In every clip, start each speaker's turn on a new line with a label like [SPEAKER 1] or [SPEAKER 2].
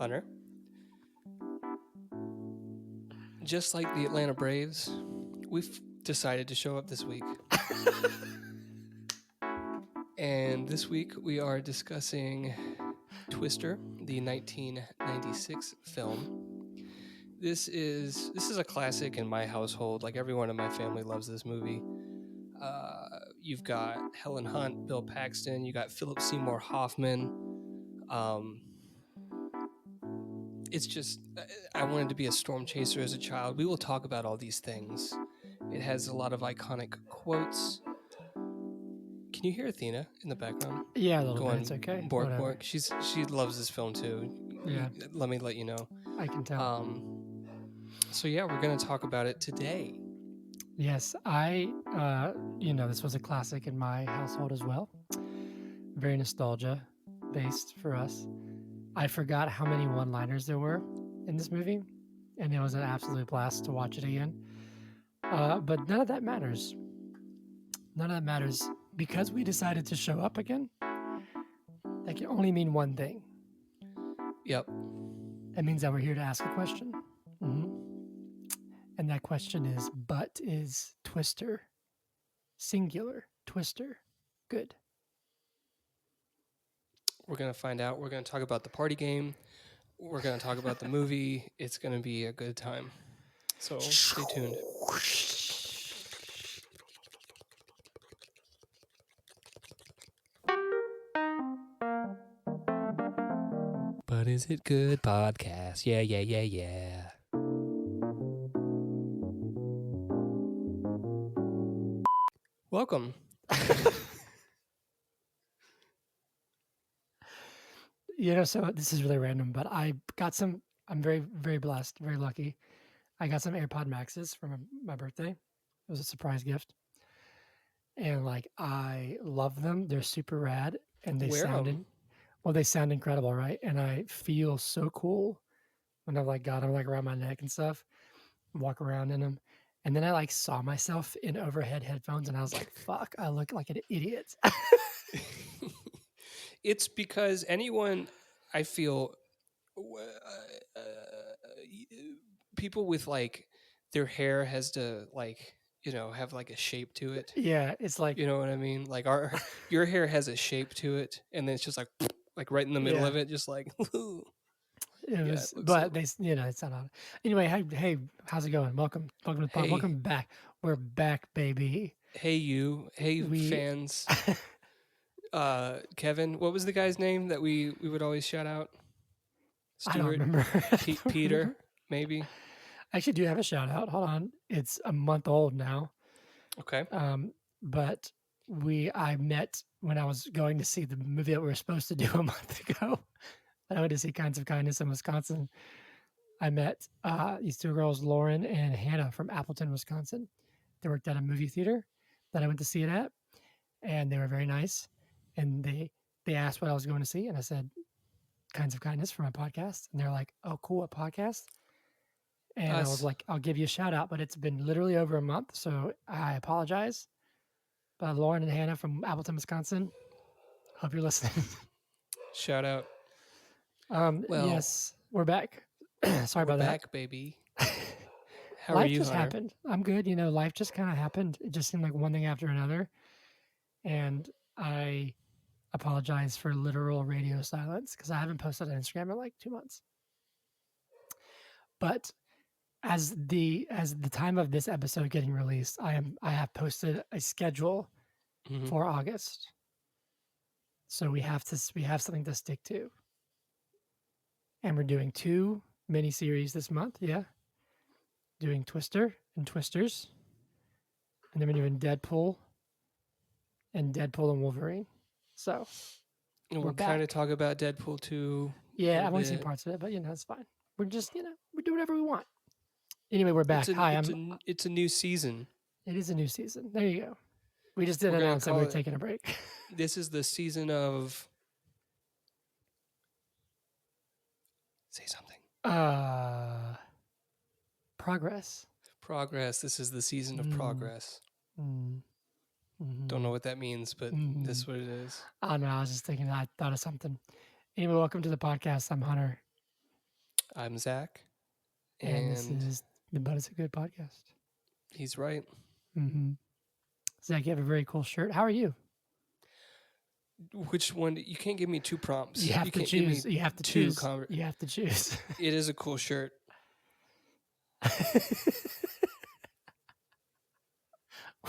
[SPEAKER 1] Hunter. Just like the Atlanta Braves, we've decided to show up this week. And this week we are discussing Twister, the 1996 film. This is a classic in my household. Like everyone in my family loves this movie. You've got Helen Hunt, Bill Paxton. You got Philip Seymour Hoffman. It's just I wanted to be a storm chaser as a child. We will talk about all these things. It has a lot of iconic quotes. Can you hear Athena in the background?
[SPEAKER 2] Yeah, a little bit.
[SPEAKER 1] Going
[SPEAKER 2] It's okay.
[SPEAKER 1] bork
[SPEAKER 2] Whatever.
[SPEAKER 1] bork. She loves this film too.
[SPEAKER 2] Yeah.
[SPEAKER 1] Let me let you know.
[SPEAKER 2] I can tell.
[SPEAKER 1] So yeah, we're gonna talk about it today.
[SPEAKER 2] Yes, this was a classic in my household as well. Very nostalgia based for us. I forgot how many one-liners there were in this movie, and it was an absolute blast to watch it again. But none of that matters. None of that matters because we decided to show up again. That can only mean one thing.
[SPEAKER 1] Yep.
[SPEAKER 2] It means that we're here to ask a question. And that question is, but is Twister, singular, Twister, good?
[SPEAKER 1] We're gonna find out. We're gonna talk about the party game. We're gonna talk about the movie. It's gonna be a good time. So stay tuned. But is it good podcast? Yeah. Welcome.
[SPEAKER 2] So this is really random, but I'm very, very blessed, very lucky. I got some AirPod Maxes for my birthday. It was a surprise gift. And I love them. They're super rad. And they sound incredible, right? And I feel so cool when I've got them around my neck and stuff, walk around in them. And then I saw myself in overhead headphones and I was like, fuck, I look like an idiot.
[SPEAKER 1] It's because anyone, I feel, people with their hair has to have a shape to it.
[SPEAKER 2] Yeah, it's
[SPEAKER 1] You know what I mean? Like your hair has a shape to it, and then it's just like right in the middle of it, just like.
[SPEAKER 2] It was, but it's not on. Anyway, hey, how's it going? Welcome to the pod.
[SPEAKER 1] Hey.
[SPEAKER 2] Welcome back. We're back, baby.
[SPEAKER 1] Hey fans. Kevin, what was the guy's name that we would always shout out?
[SPEAKER 2] Stuart? I don't remember.
[SPEAKER 1] Peter, maybe.
[SPEAKER 2] I actually do have a shout out. Hold on, it's a month old now.
[SPEAKER 1] Okay.
[SPEAKER 2] But I met when I was going to see the movie that we were supposed to do a month ago. I went to see Kinds of Kindness in Wisconsin. I met these two girls, Lauren and Hannah from Appleton, Wisconsin. They worked at a movie theater that I went to see it at, and they were very nice. And they asked what I was going to see, and I said, Kinds of Kindness for my podcast. And they're like, oh, cool, a podcast? And I was like, I'll give you a shout out, but it's been literally over a month, so I apologize. But Lauren and Hannah from Appleton, Wisconsin, hope you're listening.
[SPEAKER 1] Shout out.
[SPEAKER 2] Yes, we're back. Sorry about that.
[SPEAKER 1] We're back, baby. How
[SPEAKER 2] Life
[SPEAKER 1] are you,
[SPEAKER 2] just
[SPEAKER 1] Hunter?
[SPEAKER 2] happened. I'm good. Life just kind of happened. It just seemed like one thing after another. And I apologize for literal radio silence because I haven't posted on Instagram in 2 months. But as the time of this episode getting released, I have posted a schedule for August. So we have something to stick to. And we're doing 2 mini-series this month, yeah. Doing Twister and Twisters. And then we're doing Deadpool and Wolverine. So
[SPEAKER 1] we'll kind of talk about Deadpool 2.
[SPEAKER 2] Yeah, I've only seen parts of it, but it's fine. We're just, we do whatever we want. Anyway, we're back.
[SPEAKER 1] It's a new season.
[SPEAKER 2] It is a new season. There you go. We just did announce that we were taking a break.
[SPEAKER 1] This is the season of... Say something.
[SPEAKER 2] Progress.
[SPEAKER 1] This is the season of progress. Don't know what that means, but this is what it is.
[SPEAKER 2] Oh, no, I was just thinking, I thought of something. Anyway, welcome to the podcast. I'm Hunter.
[SPEAKER 1] I'm Zach,
[SPEAKER 2] And this
[SPEAKER 1] and
[SPEAKER 2] is the But It's a Good podcast.
[SPEAKER 1] he's right.
[SPEAKER 2] Mm-hmm. Zach, you have a very cool shirt. How are you?
[SPEAKER 1] Which one? You can't give me two prompts.
[SPEAKER 2] You have to
[SPEAKER 1] can't give me
[SPEAKER 2] choose. You have to
[SPEAKER 1] two.
[SPEAKER 2] choose. You have to choose.
[SPEAKER 1] It is a cool shirt.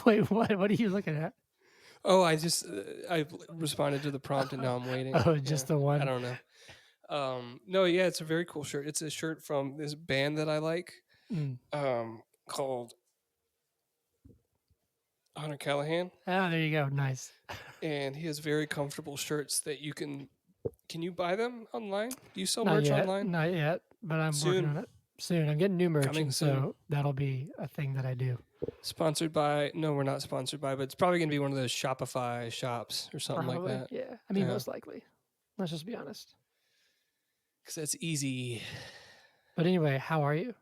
[SPEAKER 2] Wait, what? What are you looking at?
[SPEAKER 1] Oh, I responded to the prompt and now I'm waiting.
[SPEAKER 2] Oh, just the one.
[SPEAKER 1] I don't know. No, yeah, it's a very cool shirt. It's a shirt from this band that I like,
[SPEAKER 2] Mm.
[SPEAKER 1] called Hunter Callahan,
[SPEAKER 2] Oh, there you go. Nice.
[SPEAKER 1] and he has very comfortable shirts that you can. Can you buy them online? Do you sell
[SPEAKER 2] Not
[SPEAKER 1] merch
[SPEAKER 2] yet.
[SPEAKER 1] online?
[SPEAKER 2] Not yet. But I'm
[SPEAKER 1] Soon.
[SPEAKER 2] working on it. Soon. I'm getting new merch,
[SPEAKER 1] Coming
[SPEAKER 2] and
[SPEAKER 1] soon.
[SPEAKER 2] so that'll be a thing that I do.
[SPEAKER 1] Sponsored by? No, we're not sponsored by, but it's probably going to be one of those Shopify shops or something
[SPEAKER 2] Probably.
[SPEAKER 1] like that.
[SPEAKER 2] Yeah. I mean,
[SPEAKER 1] Yeah.
[SPEAKER 2] most likely. Let's just be honest.
[SPEAKER 1] Because that's easy.
[SPEAKER 2] But anyway, how are you?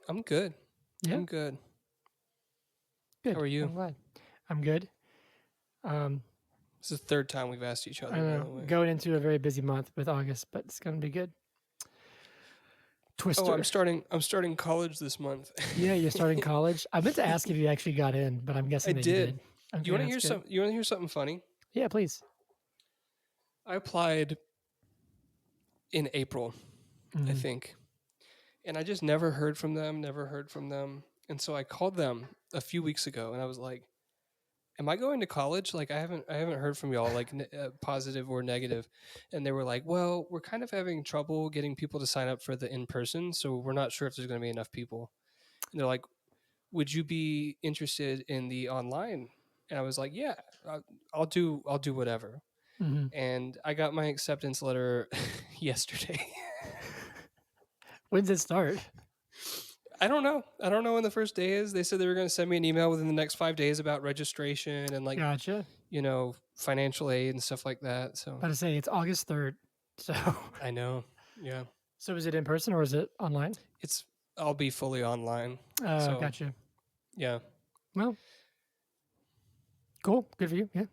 [SPEAKER 1] I'm good.
[SPEAKER 2] Yeah.
[SPEAKER 1] I'm good.
[SPEAKER 2] Good.
[SPEAKER 1] How are you?
[SPEAKER 2] I'm glad. I'm good.
[SPEAKER 1] This is the third time we've asked each other.
[SPEAKER 2] I
[SPEAKER 1] By
[SPEAKER 2] know.
[SPEAKER 1] the way.
[SPEAKER 2] Going into a very busy month with August, but it's gonna be good. Twister.
[SPEAKER 1] Oh, I'm starting college this month.
[SPEAKER 2] Yeah, you're starting college. I meant to ask if you actually got in, but I'm guessing
[SPEAKER 1] I
[SPEAKER 2] that
[SPEAKER 1] did.
[SPEAKER 2] you did. Okay,
[SPEAKER 1] You want to
[SPEAKER 2] that's
[SPEAKER 1] hear
[SPEAKER 2] good.
[SPEAKER 1] You want to hear something funny?
[SPEAKER 2] Yeah, please.
[SPEAKER 1] I applied in April, I
[SPEAKER 2] Mhm.
[SPEAKER 1] think, and I just never heard from them. And so I called them a few weeks ago, and I was like, "Am I going to college? Like, I haven't heard from y'all, like positive or negative." And they were like, "Well, we're kind of having trouble getting people to sign up for the in person, so we're not sure if there's going to be enough people." And they're like, "Would you be interested in the online?" And I was like, "Yeah, I'll do whatever."
[SPEAKER 2] Mhm.
[SPEAKER 1] And I got my acceptance letter yesterday.
[SPEAKER 2] When does it start?
[SPEAKER 1] I don't know. I don't know when the first day is. They said they were going to send me an email within the next 5 days about registration and, like,
[SPEAKER 2] Gotcha.
[SPEAKER 1] financial aid and stuff like that. So
[SPEAKER 2] About to say it's August 3rd. So
[SPEAKER 1] I know. Yeah.
[SPEAKER 2] So is it in person or is it online?
[SPEAKER 1] I'll be fully online. So,
[SPEAKER 2] Gotcha.
[SPEAKER 1] yeah.
[SPEAKER 2] Well, cool. Good for you. Yeah.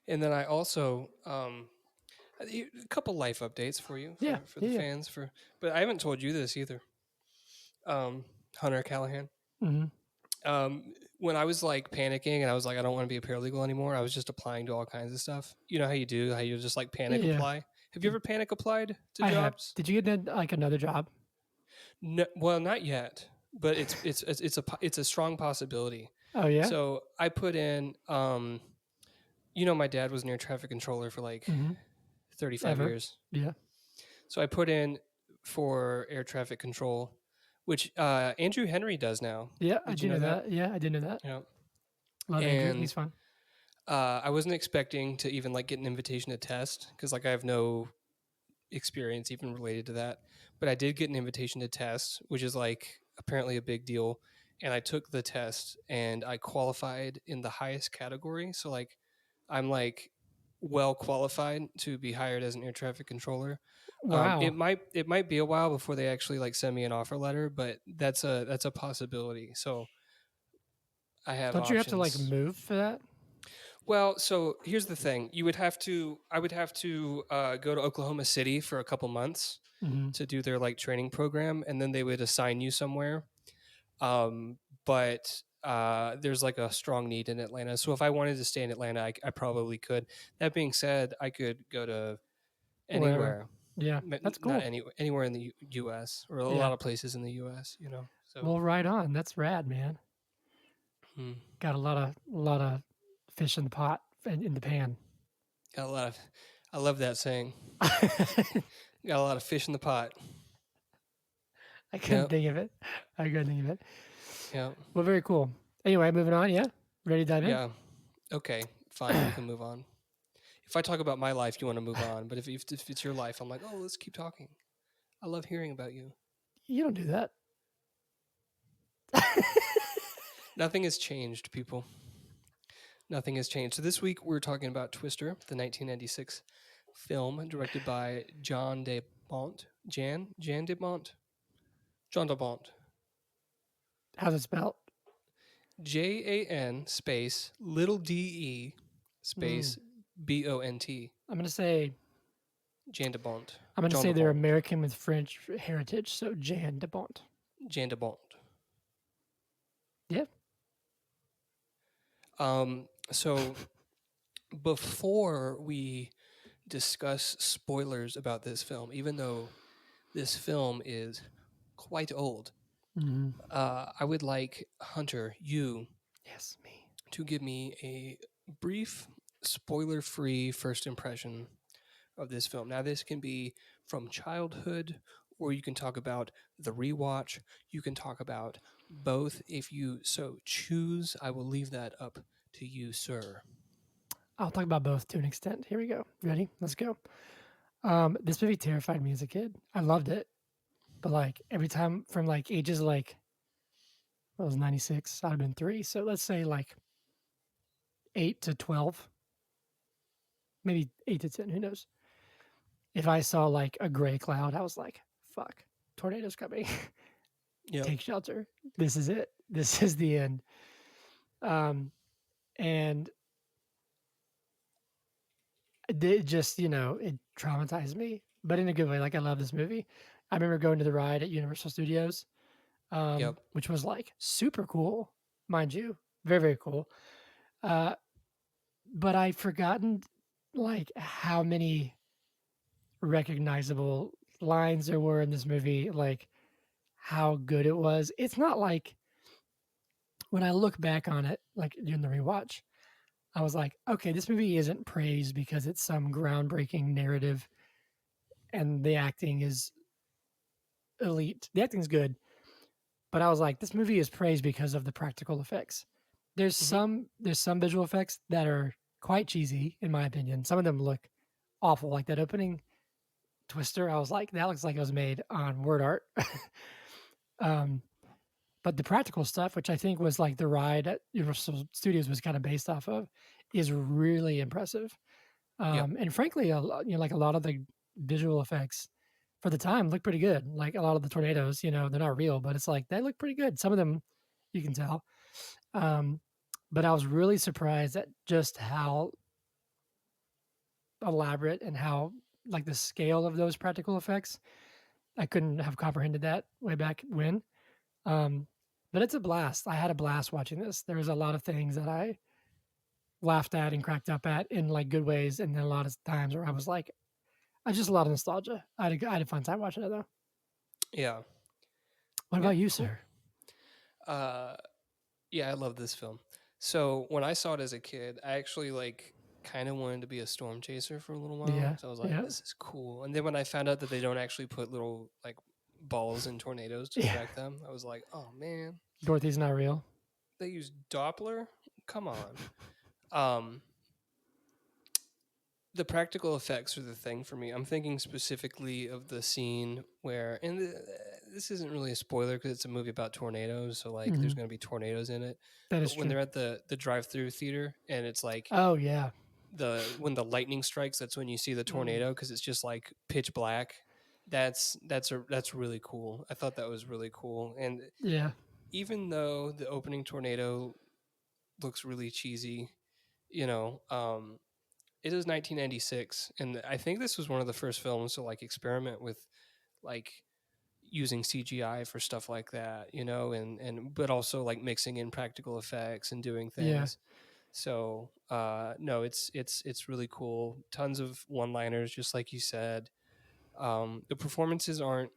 [SPEAKER 1] And then I also a couple life updates for you for the fans but I haven't told you this either. Hunter Callahan.
[SPEAKER 2] Mm-hmm.
[SPEAKER 1] When I was like panicking and I was like, I don't want to be a paralegal anymore, I was just applying to all kinds of stuff. You know how you do, how you just like panic apply. Have you ever panic applied to jobs?
[SPEAKER 2] Have. Did you get like another job?
[SPEAKER 1] No, well, not yet, but it's a strong possibility.
[SPEAKER 2] Oh yeah.
[SPEAKER 1] So I put in, my dad was an air traffic controller for like 35 years.
[SPEAKER 2] Yeah.
[SPEAKER 1] So I put in for air traffic control, which Andrew Henry does now.
[SPEAKER 2] Yeah, I did know that. Yeah, I did know that.
[SPEAKER 1] Yeah.
[SPEAKER 2] Love Andrew. He's fun.
[SPEAKER 1] I wasn't expecting to even like get an invitation to test because like I have no experience even related to that, but I did get an invitation to test, which is like apparently a big deal. And I took the test and I qualified in the highest category. So like I'm like well qualified to be hired as an air traffic controller.
[SPEAKER 2] Wow.
[SPEAKER 1] It might be a while before they actually like send me an offer letter, but that's a possibility. So I have
[SPEAKER 2] Don't you have to like
[SPEAKER 1] options.
[SPEAKER 2] move for that?
[SPEAKER 1] Well, so here's the thing. I would have to go to Oklahoma City for a couple months to do their like training program, and then they would assign you somewhere. But there's like a strong need in Atlanta. So if I wanted to stay in Atlanta, I probably could. That being said, I could go to anywhere.
[SPEAKER 2] Wherever. Yeah, that's cool.
[SPEAKER 1] Not anywhere in the U.S. or a lot of places in the U.S. So
[SPEAKER 2] well, right on. That's rad, man. Got a lot of fish in the pot and in the pan.
[SPEAKER 1] Got a lot of. I love that saying. Got a lot of fish in the pot.
[SPEAKER 2] I couldn't think of it.
[SPEAKER 1] Yeah.
[SPEAKER 2] Well, very cool. Anyway, moving on. Yeah. Ready to dive in?
[SPEAKER 1] Yeah. Okay. Fine. We can move on. If I talk about my life, you want to move on. But if it's your life, I'm like, oh, let's keep talking. I love hearing about you.
[SPEAKER 2] You don't do that.
[SPEAKER 1] Nothing has changed, people. Nothing has changed. So this week we're talking about Twister, the 1996 film directed by John de Bont. Jan de Bont? John de Bont.
[SPEAKER 2] How's it spelled?
[SPEAKER 1] JAN space little DE space BONT.
[SPEAKER 2] I'm going to say
[SPEAKER 1] Jan de Bont.
[SPEAKER 2] I'm going to
[SPEAKER 1] John
[SPEAKER 2] say
[SPEAKER 1] de
[SPEAKER 2] they're
[SPEAKER 1] Bont.
[SPEAKER 2] American with French heritage, so Jan de Bont.
[SPEAKER 1] Jan de Bont.
[SPEAKER 2] Yeah.
[SPEAKER 1] So before we discuss spoilers about this film, even though this film is quite old,
[SPEAKER 2] Mm-hmm.
[SPEAKER 1] I would like Hunter, you,
[SPEAKER 2] Yes, me.
[SPEAKER 1] to give me a brief, spoiler free first impression of this film. Now, this can be from childhood, or you can talk about the rewatch. You can talk about both if you so choose. I will leave that up to you, sir.
[SPEAKER 2] I'll talk about both to an extent. Here we go. Ready? Let's go. This movie terrified me as a kid. I loved it, but like every time from like ages like I was 96, I'd have been 3. So let's say like 8 to 12, maybe 8 to 10, who knows. If I saw like a gray cloud, I was like, fuck, tornado's coming.
[SPEAKER 1] Yep.
[SPEAKER 2] Take shelter. This is it. This is the end. Um, and it just, it traumatized me, but in a good way. Like I love this movie. I remember going to the ride at Universal Studios,
[SPEAKER 1] Yep.
[SPEAKER 2] which was like super cool, mind you, very very cool. Uh, but I'd forgotten like how many recognizable lines there were in this movie, like how good it was. It's not like when I look back on it, like during the rewatch, I was like, okay, this movie isn't praised because it's some groundbreaking narrative and the acting is elite. The acting's good, but I was like, this movie is praised because of the practical effects. There's
[SPEAKER 1] Hmm.
[SPEAKER 2] some visual effects that are quite cheesy, in my opinion. Some of them look awful, like that opening Twister. I was like, that looks like it was made on word art. um, but the practical stuff, which I think was like the ride at Universal Studios was kind of based off of, is really impressive.
[SPEAKER 1] Yep.
[SPEAKER 2] And frankly, like a lot of the visual effects for the time look pretty good. Like a lot of the tornadoes, they're not real, but it's like they look pretty good. Some of them you can tell. Um, but I was really surprised at just how elaborate and how like the scale of those practical effects. I couldn't have comprehended that way back when. Um, but it's a blast. I had a blast watching this. There was a lot of things that I laughed at and cracked up at in like good ways, and then a lot of times where I was like, I just a lot of nostalgia. I had a fun time watching it though.
[SPEAKER 1] Yeah.
[SPEAKER 2] What
[SPEAKER 1] Yeah.
[SPEAKER 2] about you,
[SPEAKER 1] Cool.
[SPEAKER 2] sir?
[SPEAKER 1] Uh, yeah, I love this film. So when I saw it as a kid, I actually like kind of wanted to be a storm chaser for a little while.
[SPEAKER 2] Yeah,
[SPEAKER 1] So I was like,
[SPEAKER 2] yeah,
[SPEAKER 1] this is cool. And then when I found out that they don't actually put little like balls in tornadoes to
[SPEAKER 2] yeah.
[SPEAKER 1] strike them, I was like, oh man,
[SPEAKER 2] Dorothy's not real.
[SPEAKER 1] they use Doppler? Come on. Um, the practical effects are the thing for me. I'm thinking specifically of the scene where, and this isn't really a spoiler because it's a movie about tornadoes, so like there's
[SPEAKER 2] Hmm.
[SPEAKER 1] going to be tornadoes in it.
[SPEAKER 2] That is
[SPEAKER 1] But when
[SPEAKER 2] true.
[SPEAKER 1] they're at the drive-through theater and it's like
[SPEAKER 2] Oh yeah.
[SPEAKER 1] when the lightning strikes, that's when you see the
[SPEAKER 2] Mm,
[SPEAKER 1] tornado because it's just like pitch black. That's really cool. I thought that was really cool. And
[SPEAKER 2] yeah.
[SPEAKER 1] even though the opening tornado looks really cheesy, you know, it is 1996, and I think this was one of the first films to like experiment with like using CGI for stuff like that, and but also like mixing in practical effects and doing
[SPEAKER 2] Yeah.
[SPEAKER 1] things. So no, it's really cool. Tons of one-liners, just like you said. The performances aren't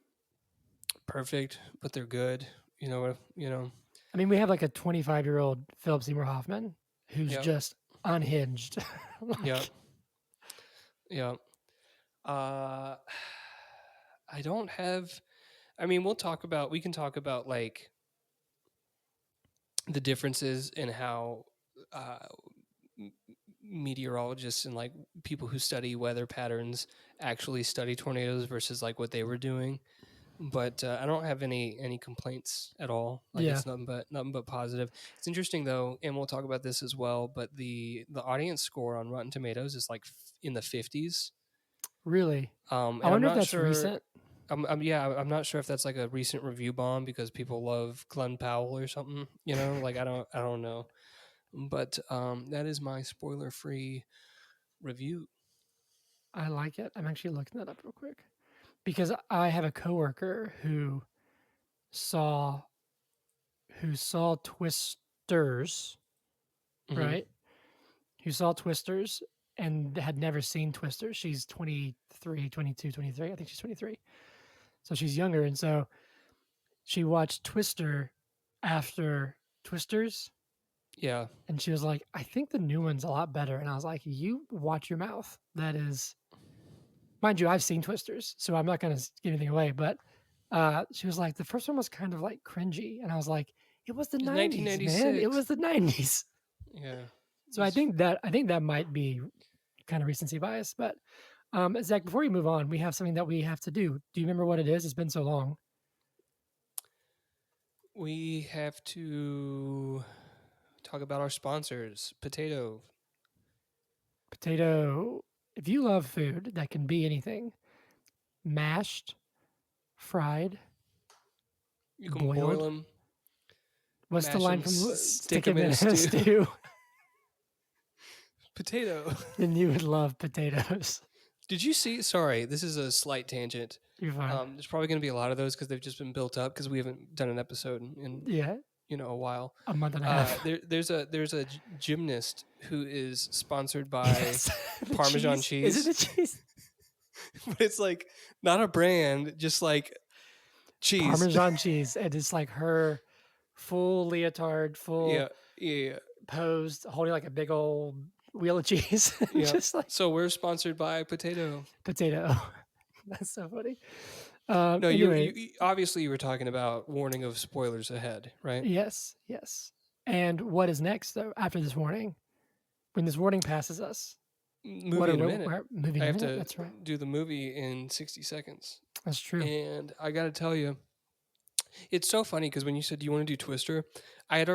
[SPEAKER 1] perfect, but they're good.
[SPEAKER 2] I mean, we have like a 25-year-old Philip Seymour Hoffman who's
[SPEAKER 1] Yep,
[SPEAKER 2] just unhinged.
[SPEAKER 1] yep,
[SPEAKER 2] Like,
[SPEAKER 1] yep. Uh, I don't have. I mean, we can talk about like the differences in how uh, meteorologists and like people who study weather patterns actually study tornadoes versus like what they were doing. But I don't have any complaints at all. Like
[SPEAKER 2] yeah,
[SPEAKER 1] it's nothing but positive. It's interesting though, and we'll talk about this as well. But the audience score on Rotten Tomatoes is like in the 50s.
[SPEAKER 2] really. I
[SPEAKER 1] And I'm
[SPEAKER 2] wonder if
[SPEAKER 1] not
[SPEAKER 2] that's
[SPEAKER 1] sure.
[SPEAKER 2] recent.
[SPEAKER 1] I'm not sure if that's like a recent review bomb because people love Glenn Powell or something. Like I don't know. But that is my spoiler free review.
[SPEAKER 2] I like it. I'm actually looking that up real quick because I have a coworker saw who saw Twisters,
[SPEAKER 1] Hmm.
[SPEAKER 2] right? Who saw Twisters and had never seen Twisters. She's 23, 22, 23. I think she's 23. So she's younger. And so she watched Twister after Twisters.
[SPEAKER 1] Yeah.
[SPEAKER 2] And she was like, I think the new one's a lot better. And I was like, you watch your mouth. That is, mind you, I've seen Twisters. So I'm not going to give anything away. But she was like, the first one was kind of like cringy. And I was like, it was the
[SPEAKER 1] It's
[SPEAKER 2] 90s, man. It
[SPEAKER 1] 1996.
[SPEAKER 2] was the 90s.
[SPEAKER 1] Yeah.
[SPEAKER 2] So I think that might be kind of recency bias. But Zach, before we move on, we have something that we have to do. Do you remember what it is? It's been so long.
[SPEAKER 1] We have to talk about our sponsors. Potato.
[SPEAKER 2] Potato. If you love food that can be anything, mashed, fried,
[SPEAKER 1] You can boil
[SPEAKER 2] boiled.
[SPEAKER 1] them,
[SPEAKER 2] What's the
[SPEAKER 1] mash
[SPEAKER 2] line
[SPEAKER 1] them,
[SPEAKER 2] from
[SPEAKER 1] stick
[SPEAKER 2] Stick
[SPEAKER 1] them
[SPEAKER 2] 'Em
[SPEAKER 1] in
[SPEAKER 2] in
[SPEAKER 1] a
[SPEAKER 2] a
[SPEAKER 1] stew.
[SPEAKER 2] Stew?
[SPEAKER 1] Potato.
[SPEAKER 2] Then you would love potatoes.
[SPEAKER 1] Did you see? Sorry, this is a slight tangent.
[SPEAKER 2] You're fine.
[SPEAKER 1] There's probably going to be a lot of those because they've just been built up because we haven't done an episode in
[SPEAKER 2] Yeah,
[SPEAKER 1] a while.
[SPEAKER 2] a month and a half.
[SPEAKER 1] There's a gymnast who is sponsored by
[SPEAKER 2] Yes. The
[SPEAKER 1] Parmesan cheese.
[SPEAKER 2] Is it the cheese?
[SPEAKER 1] But it's like not a brand, just like cheese.
[SPEAKER 2] Parmesan cheese. And it's like her full leotard, full
[SPEAKER 1] Yeah.
[SPEAKER 2] posed, holding like a big old wheel of cheese.
[SPEAKER 1] Yeah.
[SPEAKER 2] Just like
[SPEAKER 1] So we're sponsored by Potato.
[SPEAKER 2] potato. That's so funny.
[SPEAKER 1] No,
[SPEAKER 2] Anyway,
[SPEAKER 1] you obviously you were talking about warning of spoilers ahead, right?
[SPEAKER 2] yes. And what is next, though, after this warning? When this warning passes us,
[SPEAKER 1] Movie in a minute.
[SPEAKER 2] Moving
[SPEAKER 1] I
[SPEAKER 2] in a
[SPEAKER 1] have
[SPEAKER 2] minute.
[SPEAKER 1] to
[SPEAKER 2] That's right.
[SPEAKER 1] do the movie in 60 seconds.
[SPEAKER 2] That's true.
[SPEAKER 1] And I got to tell you, it's so funny because when you said, do you want to do Twister? I had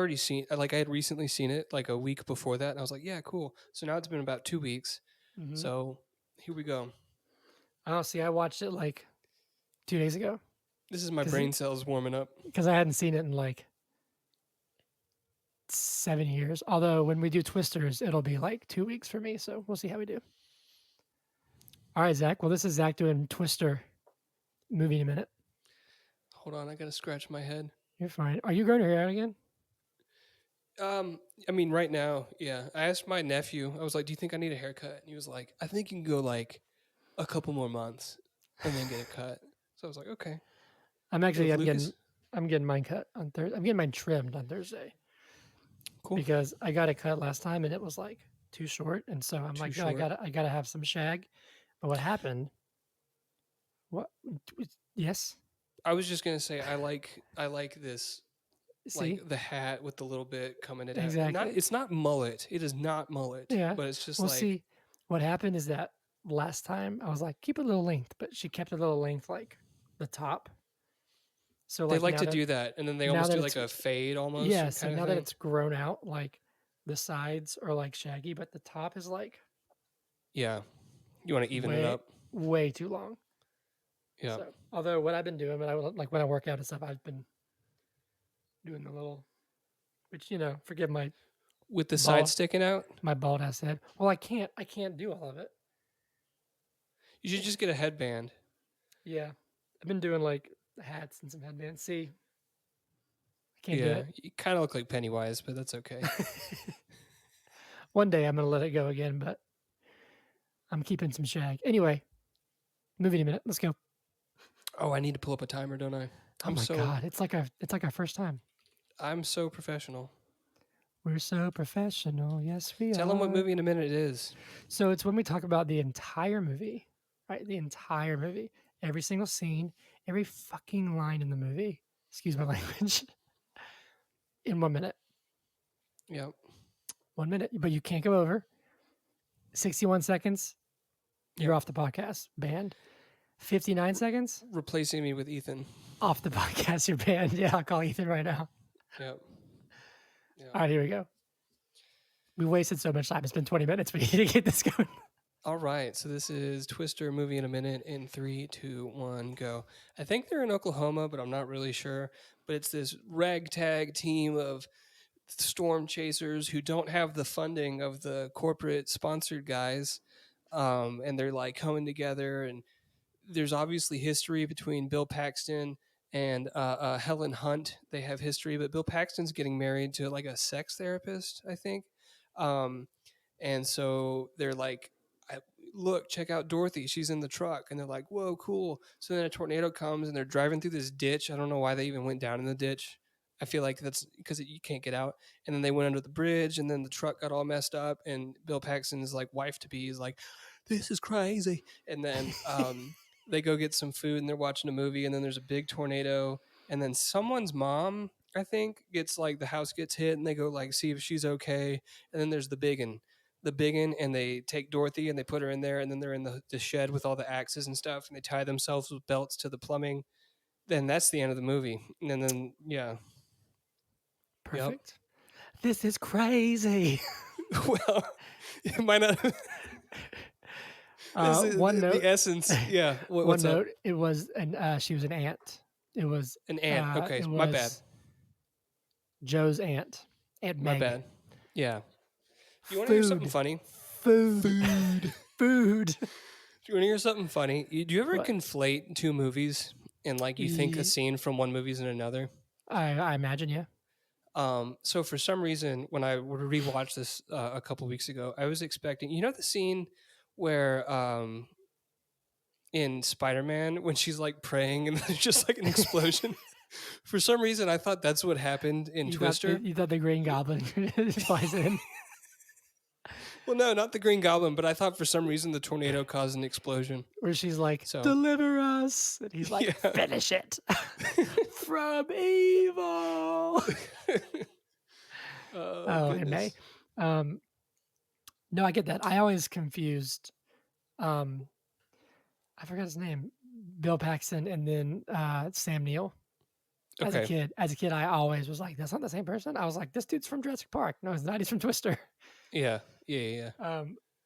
[SPEAKER 1] recently seen it like a week before that. And I was like, yeah, cool. So now it's been about 2 weeks.
[SPEAKER 2] Mhm.
[SPEAKER 1] So here we go.
[SPEAKER 2] Oh, see, I watched it like 2 days ago
[SPEAKER 1] This is my
[SPEAKER 2] 'Cause
[SPEAKER 1] brain cells warming up.
[SPEAKER 2] because I hadn't seen it in like 7 years. Although when we do Twisters, it'll be like 2 weeks for me. So we'll see how we do. All right, Zach. Well, this is Zach doing Twister movie in a minute.
[SPEAKER 1] Hold on, I got to scratch my head.
[SPEAKER 2] You're fine. Are you growing your hair out again?
[SPEAKER 1] I mean, right now, yeah. I asked my nephew, I was like, do you think I need a haircut? And he was like, I think you can go like a couple more months and then get it cut. So I was like, okay.
[SPEAKER 2] I'm
[SPEAKER 1] Go
[SPEAKER 2] actually
[SPEAKER 1] with Lucas.
[SPEAKER 2] I'm getting mine cut on Thursday. I'm getting mine trimmed on Thursday
[SPEAKER 1] Cool.
[SPEAKER 2] because I got it cut last time and it was like too short, and so I'm
[SPEAKER 1] Too
[SPEAKER 2] like, no, I
[SPEAKER 1] short.
[SPEAKER 2] gotta have some shag. But what happened? What? Yes.
[SPEAKER 1] I was just gonna say I like this,
[SPEAKER 2] See,
[SPEAKER 1] like the hat with the little bit coming it out.
[SPEAKER 2] exactly.
[SPEAKER 1] It's not mullet. It is not mullet.
[SPEAKER 2] Yeah.
[SPEAKER 1] But it's just
[SPEAKER 2] Well,
[SPEAKER 1] like
[SPEAKER 2] see, what happened is that last time I was like, keep a little length, but she kept a little length like the top. So
[SPEAKER 1] they
[SPEAKER 2] like
[SPEAKER 1] like
[SPEAKER 2] now
[SPEAKER 1] to
[SPEAKER 2] that,
[SPEAKER 1] do that, and then they
[SPEAKER 2] now
[SPEAKER 1] almost
[SPEAKER 2] that
[SPEAKER 1] do like
[SPEAKER 2] it's
[SPEAKER 1] a fade almost.
[SPEAKER 2] yeah, so
[SPEAKER 1] kind of
[SPEAKER 2] now that
[SPEAKER 1] thing.
[SPEAKER 2] it's grown out, like the sides are like shaggy, but the top is like
[SPEAKER 1] Yeah. You want to even it
[SPEAKER 2] way
[SPEAKER 1] up.
[SPEAKER 2] way too long.
[SPEAKER 1] Yeah.
[SPEAKER 2] So, although what I've been doing when I work out and stuff, I've been doing the little, which forgive my
[SPEAKER 1] With the
[SPEAKER 2] bald
[SPEAKER 1] side sticking out,
[SPEAKER 2] my bald ass head. Well, I can't do all of it.
[SPEAKER 1] you should just get a headband.
[SPEAKER 2] Yeah, I've been doing like hats and some headbands. See, I can't do
[SPEAKER 1] Yeah,
[SPEAKER 2] it.
[SPEAKER 1] you kind of look like Pennywise, but that's okay.
[SPEAKER 2] One day I'm gonna let it go again, but I'm keeping some shag. Anyway, movie in a minute. Let's go.
[SPEAKER 1] Oh, I need to pull up a timer, don't I?
[SPEAKER 2] Oh my god, it's like our first time.
[SPEAKER 1] I'm so professional.
[SPEAKER 2] We're so professional. Yes, we
[SPEAKER 1] Tell
[SPEAKER 2] are.
[SPEAKER 1] them what movie in a minute it is.
[SPEAKER 2] So it's when we talk about the entire movie, right? The entire movie, every single scene, every fucking line in the movie. Excuse my language. In 1 minute.
[SPEAKER 1] Yep.
[SPEAKER 2] 1 minute, but you can't go over 61 seconds. You're
[SPEAKER 1] Yep.
[SPEAKER 2] off the podcast. Banned. 59 seconds.
[SPEAKER 1] Replacing me with Ethan.
[SPEAKER 2] Off the podcast. You're banned. Yeah, I'll call Ethan right now.
[SPEAKER 1] Yep.
[SPEAKER 2] All right, here we go. We wasted so much time. It's been 20 minutes. We need to get this going.
[SPEAKER 1] All right. So this is Twister movie in a minute in 3, 2, 1, go. I think they're in Oklahoma, but I'm not really sure. But it's this ragtag team of storm chasers who don't have the funding of the corporate sponsored guys. and they're like coming together, and there's obviously history between Bill Paxton and Helen Hunt. They have history, but Bill Paxton's getting married to like a sex therapist, I think. Um, and so they're like, look, check out Dorothy. She's in the truck. And they're like, whoa, cool. So then a tornado comes and they're driving through this ditch. I don't know why they even went down in the ditch. I feel like that's because you can't get out. And then they went under the bridge, and then the truck got all messed up. And Bill Paxton's like wife to be is like, this is crazy. And then they go get some food and they're watching a movie. And then there's a big tornado. And then someone's mom, I think, gets like the house gets hit, and they go like see if she's okay. And then there's the big one, and they take Dorothy and they put her in there, and then they're in the shed with all the axes and stuff, and they tie themselves with belts to the plumbing. Then that's the end of the movie. And then yeah.
[SPEAKER 2] Perfect. Yep. This is crazy.
[SPEAKER 1] Well, it might not.
[SPEAKER 2] One note.
[SPEAKER 1] The essence. Yeah.
[SPEAKER 2] One note. Up? It was she was an aunt. It was
[SPEAKER 1] an aunt. Okay, my bad.
[SPEAKER 2] Joe's aunt. Aunt Meg.
[SPEAKER 1] My bad. Yeah. Do you want to hear something funny?
[SPEAKER 2] Food.
[SPEAKER 1] Do you want to hear something funny? Do you ever conflate two movies and like you think a scene from one movie is in another?
[SPEAKER 2] I imagine, yeah.
[SPEAKER 1] So for some reason, when I rewatched this a couple weeks ago, I was expecting, the scene where in Spider-Man when she's like praying and there's just like an explosion. For some reason, I thought that's what happened in Twister.
[SPEAKER 2] You thought the Green Goblin flies in.
[SPEAKER 1] Well, no, not the Green Goblin, but I thought for some reason the tornado caused an explosion.
[SPEAKER 2] Where she's like, deliver us. And he's like, finish it. From evil. And May. No, I get that. I always confused, I forgot his name, Bill Paxton and then Sam Neill.
[SPEAKER 1] Okay.
[SPEAKER 2] As a kid, I always was like, that's not the same person. I was like, this dude's from Jurassic Park. No, he's not. He's from Twister.
[SPEAKER 1] Yeah.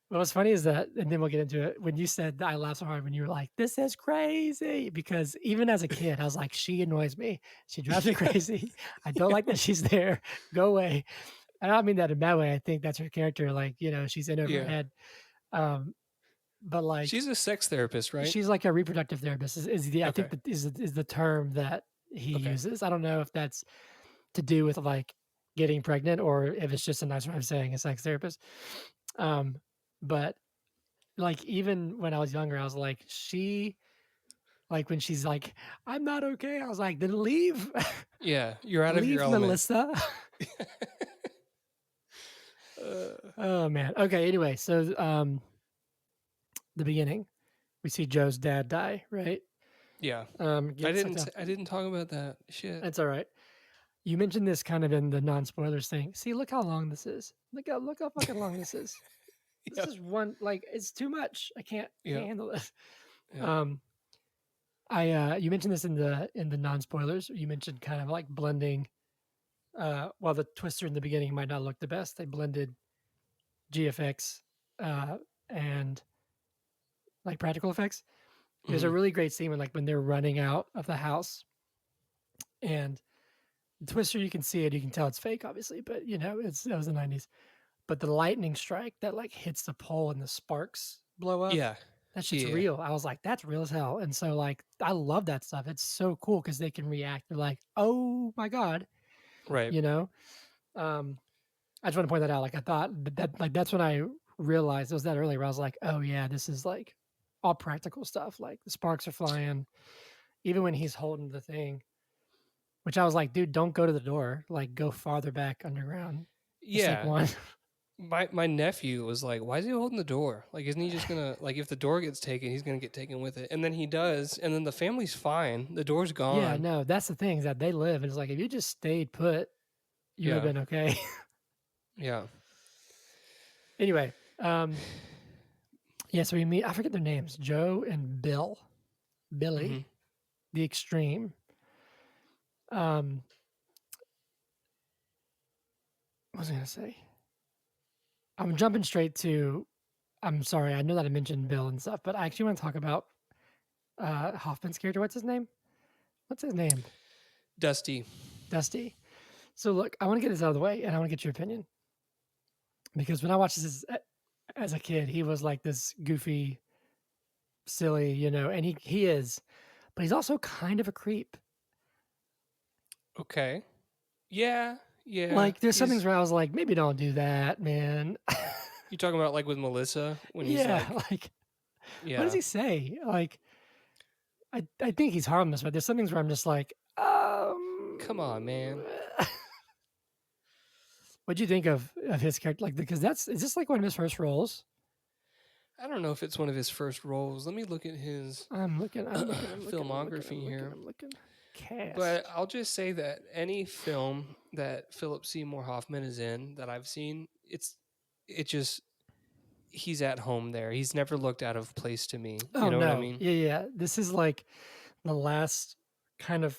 [SPEAKER 2] What's funny is that, and then we'll get into it, when you said that, I laughed so hard when you were like, this is crazy, because even as a kid, I was like, she annoys me. She drives me crazy. I don't like that she's there. Go away. I don't mean that in a bad way. I think that's her character. Like, she's in over her head. But like,
[SPEAKER 1] she's a sex therapist, right?
[SPEAKER 2] She's like a reproductive therapist. I think that is the term that he uses. I don't know if that's to do with like getting pregnant or if it's just a nice way of saying a sex therapist. But like, even when I was younger, I was like, when she's like, I'm not okay. I was like, then leave.
[SPEAKER 1] Yeah. You're out of your element.
[SPEAKER 2] Melissa. Oh man. Okay. Anyway. So, the beginning, we see Joe's dad die, right?
[SPEAKER 1] Yeah. I didn't talk about that. Shit.
[SPEAKER 2] That's all right. You mentioned this kind of in the non-spoilers thing. See, look how long this is. Look how fucking long this is. This is one, like, it's too much. I can't handle this. Yeah. You mentioned this in the non-spoilers. You mentioned kind of like blending. While the Twister in the beginning might not look the best, they blended GFX and like practical effects. There's a really great scene when they're running out of the house, and the Twister, you can see it, you can tell it's fake, obviously, but that was the 90s. But the lightning strike that like hits the pole and the sparks blow up.
[SPEAKER 1] Yeah.
[SPEAKER 2] That shit's real. I was like, that's real as hell. And so like, I love that stuff. It's so cool because they can react. They're like, oh my God.
[SPEAKER 1] Right.
[SPEAKER 2] I just want to point that out. Like, I thought that's when I realized, it was that early where I was like, oh yeah, this is like all practical stuff. Like the sparks are flying, even when he's holding the thing, which I was like, dude, don't go to the door. Like, go farther back underground.
[SPEAKER 1] Yeah.
[SPEAKER 2] Like
[SPEAKER 1] my nephew was like, why is he holding the door? Like, isn't he just gonna, like, if the door gets taken, he's gonna get taken with it. And then he does, and then the family's fine. The door's gone.
[SPEAKER 2] Yeah, no, that's the thing, is that they live. And it's like, if you just stayed put, you would have been okay.
[SPEAKER 1] Yeah.
[SPEAKER 2] Anyway, so we meet, I forget their names, Joe and Billy, the Extreme. What was I going to say? I'm jumping straight to, I'm sorry, I know that I mentioned Bill and stuff, but I actually want to talk about Hoffman's character. What's his name?
[SPEAKER 1] Dusty.
[SPEAKER 2] So look, I want to get this out of the way, and I want to get your opinion. Because when I watched this as a kid. He was like this goofy, silly, and he is, but he's also kind of a creep.
[SPEAKER 1] Okay. Yeah, yeah.
[SPEAKER 2] Like there's some things
[SPEAKER 1] He's
[SPEAKER 2] where I was like, maybe don't do that, man.
[SPEAKER 1] You talking about like with Melissa when he's
[SPEAKER 2] Yeah,
[SPEAKER 1] like,
[SPEAKER 2] like what does
[SPEAKER 1] yeah,
[SPEAKER 2] he say? Like I think he's harmless, but there's some things where I'm just like,
[SPEAKER 1] come on, man.
[SPEAKER 2] what'd you think of his character? Like because is this like one of his first roles?
[SPEAKER 1] I don't know if it's one of his first roles. Let me look at his
[SPEAKER 2] I'm
[SPEAKER 1] filmography here.
[SPEAKER 2] looking.
[SPEAKER 1] But
[SPEAKER 2] Cast.
[SPEAKER 1] I'll just say that any film that Philip Seymour Hoffman is in that I've seen, it just he's at home there. He's never looked out of place to me. You
[SPEAKER 2] Oh
[SPEAKER 1] know what I
[SPEAKER 2] no.
[SPEAKER 1] mean?
[SPEAKER 2] Yeah, yeah. This is like the last kind of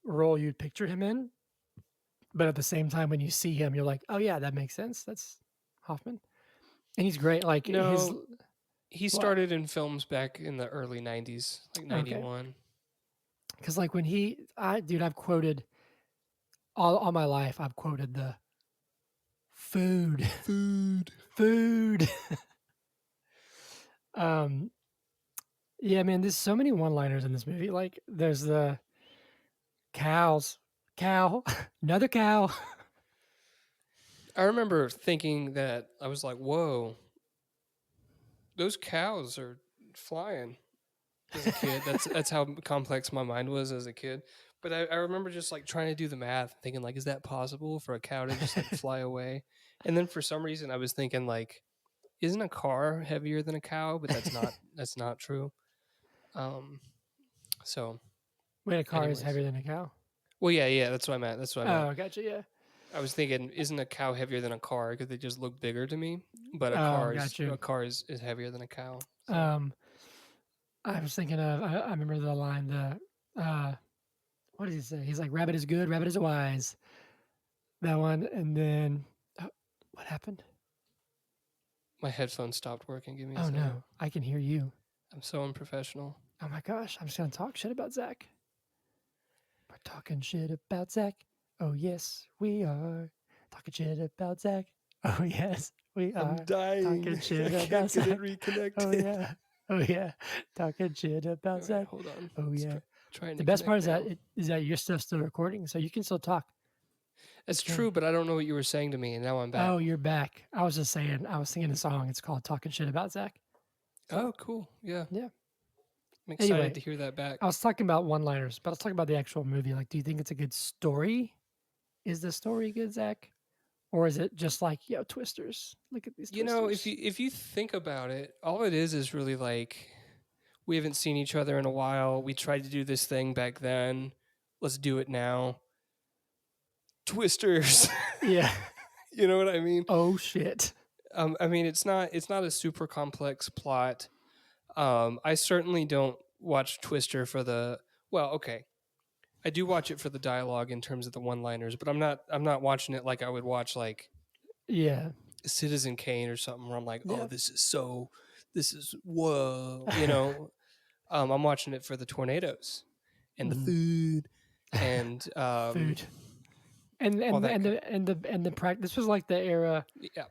[SPEAKER 2] role you'd picture him in. But at the same time, when you see him, you're like, oh yeah, that makes sense. That's Hoffman. And he's great. Like his
[SPEAKER 1] No, he
[SPEAKER 2] what?
[SPEAKER 1] started in films back in the early 90s, like
[SPEAKER 2] Okay.
[SPEAKER 1] 91.
[SPEAKER 2] Because like when I've quoted all my life, I've quoted the food,
[SPEAKER 1] Food.
[SPEAKER 2] food. um, yeah, man, there's so many one-liners in this movie. Like there's the cows, cow, another cow.
[SPEAKER 1] I remember thinking that I was like, "Whoa, those cows are flying." As a kid, that's how complex my mind was as a kid. But I remember just like trying to do the math, thinking like, "Is that possible for a cow to just like fly away?" And then for some reason, I was thinking like, "Isn't a car heavier than a cow?" But that's not true. Um. So,
[SPEAKER 2] When a car is
[SPEAKER 1] anyways,
[SPEAKER 2] heavier than a cow.
[SPEAKER 1] well, yeah, that's what I meant. That's what I meant.
[SPEAKER 2] Oh, gotcha. Yeah.
[SPEAKER 1] I was thinking, isn't a cow heavier than a car? Because they just look bigger to me. But a
[SPEAKER 2] Oh,
[SPEAKER 1] car is
[SPEAKER 2] gotcha.
[SPEAKER 1] a car is heavier than a cow. So
[SPEAKER 2] Um, I was thinking of. I remember the line. What does he say? He's like, "Rabbit is good, rabbit is wise." That one, and then what happened?
[SPEAKER 1] my headphones stopped working. Give me a
[SPEAKER 2] Oh
[SPEAKER 1] second.
[SPEAKER 2] no, I can hear you.
[SPEAKER 1] I'm so unprofessional.
[SPEAKER 2] Oh my gosh, I'm just gonna talk shit about Zach. We're talking shit about Zach. Oh yes, we are talking shit about Zach. Oh yes, we
[SPEAKER 1] I'm
[SPEAKER 2] are
[SPEAKER 1] dying.
[SPEAKER 2] talking shit
[SPEAKER 1] I
[SPEAKER 2] about
[SPEAKER 1] can't get it
[SPEAKER 2] Zach. Oh
[SPEAKER 1] reconnected.
[SPEAKER 2] yeah, oh yeah, talking shit
[SPEAKER 1] All
[SPEAKER 2] about
[SPEAKER 1] right,
[SPEAKER 2] Zach.
[SPEAKER 1] hold on.
[SPEAKER 2] Oh
[SPEAKER 1] It's
[SPEAKER 2] yeah.
[SPEAKER 1] trying
[SPEAKER 2] The
[SPEAKER 1] to
[SPEAKER 2] best part
[SPEAKER 1] connect
[SPEAKER 2] is that
[SPEAKER 1] now.
[SPEAKER 2] your stuff's still recording, so you can still talk.
[SPEAKER 1] That's
[SPEAKER 2] Okay.
[SPEAKER 1] true, but I don't know what you were saying to me, and now I'm back.
[SPEAKER 2] Oh, you're back. I was just saying. I was singing a song. It's called "Talking Shit About Zach." So
[SPEAKER 1] Oh, cool. Yeah,
[SPEAKER 2] yeah.
[SPEAKER 1] I'm excited
[SPEAKER 2] Anyway,
[SPEAKER 1] to hear that back.
[SPEAKER 2] I was talking about one-liners, but I was talking about the actual movie. Like, do you think it's a good story? Is the story good, Zach? Or is it just like, yo, twisters? Look at these
[SPEAKER 1] You know, if
[SPEAKER 2] twisters.
[SPEAKER 1] you think about it, all it is really like we haven't seen each other in a while. We tried to do this thing back then. Let's do it now. Twisters.
[SPEAKER 2] Yeah.
[SPEAKER 1] You know what I mean?
[SPEAKER 2] Oh shit.
[SPEAKER 1] I mean, it's not a super complex plot. I certainly don't watch Twister for the well. Okay, I do watch it for the dialogue in terms of the one-liners, but I'm not watching it like I would watch like
[SPEAKER 2] Yeah.
[SPEAKER 1] Citizen Kane or something where I'm like, oh,
[SPEAKER 2] Yeah.
[SPEAKER 1] this is whoa, I'm watching it for the tornadoes and the
[SPEAKER 2] Mhm.
[SPEAKER 1] food and
[SPEAKER 2] Food. And
[SPEAKER 1] all
[SPEAKER 2] and
[SPEAKER 1] that.
[SPEAKER 2] and the and the and the practice. This was like the era.
[SPEAKER 1] Yeah,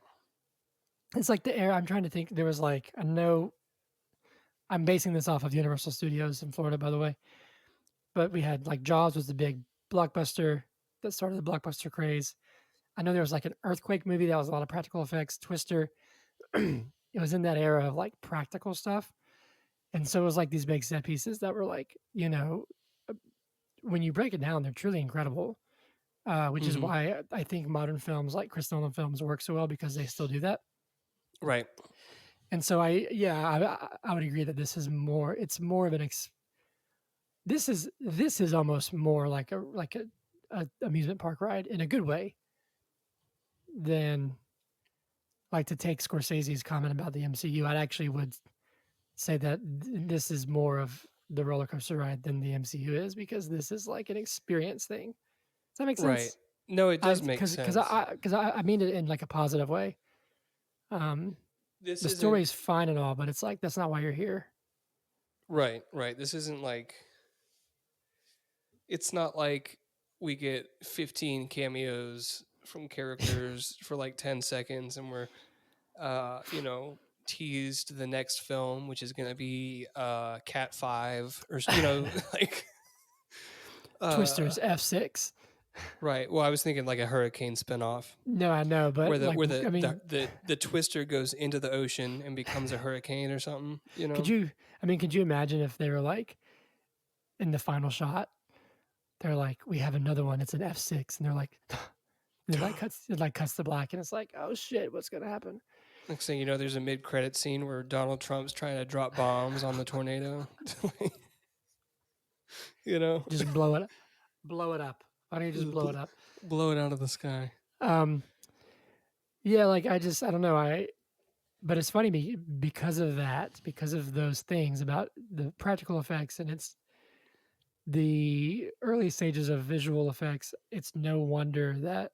[SPEAKER 2] It's like the era. I'm trying to think. There was like I know. I'm basing this off of Universal Studios in Florida, by the way. But we had like Jaws was the big blockbuster that started the blockbuster craze. I know there was like an earthquake movie that was a lot of practical effects. Twister. It was in that era of like practical stuff. And so it was like these big set pieces that were like, uh, when you break it down, they're truly incredible. Which is
[SPEAKER 1] hmm
[SPEAKER 2] why I think modern films like Chris Nolan films work so well because they still do that.
[SPEAKER 1] right,
[SPEAKER 2] And so I would agree that this is more. It's more of this is almost more like a amusement park ride in a good way than like to take Scorsese's comment about the MCU. I actually would say that this is more of the roller coaster ride than the MCU is because this is like an experience thing. Does that make
[SPEAKER 1] right.
[SPEAKER 2] sense?
[SPEAKER 1] No, it
[SPEAKER 2] I
[SPEAKER 1] does make
[SPEAKER 2] because
[SPEAKER 1] sense.
[SPEAKER 2] I mean it in like a positive way. Um,
[SPEAKER 1] This
[SPEAKER 2] the
[SPEAKER 1] isn't
[SPEAKER 2] story's fine and all, but it's like that's not why you're here.
[SPEAKER 1] right, right. This isn't like it's not like we get 15 cameos from characters for like 10 seconds and we're teased the next film, which is going to be Cat 5 or like uh
[SPEAKER 2] Twister's F6.
[SPEAKER 1] right. Well, I was thinking like a hurricane spinoff
[SPEAKER 2] No, I know,
[SPEAKER 1] where
[SPEAKER 2] but like, I mean,
[SPEAKER 1] the Twister goes into the ocean and becomes a hurricane or something,
[SPEAKER 2] could you? I mean, could you imagine if they were like in the final shot? They're like, we have another one. It's an F6, and they're like, and it like cuts to black, and it's like, oh shit, what's gonna happen?
[SPEAKER 1] Next thing you know, there's a mid-credit scene where Donald Trump's trying to drop bombs on the tornado. you know,
[SPEAKER 2] Just blow it, blow it up. Why don't you just blow it up?
[SPEAKER 1] blow it out of the sky.
[SPEAKER 2] Yeah, like I don't know. But it's funny because of that, because of those things about the practical effects, and it's the early stages of visual effects. It's no wonder that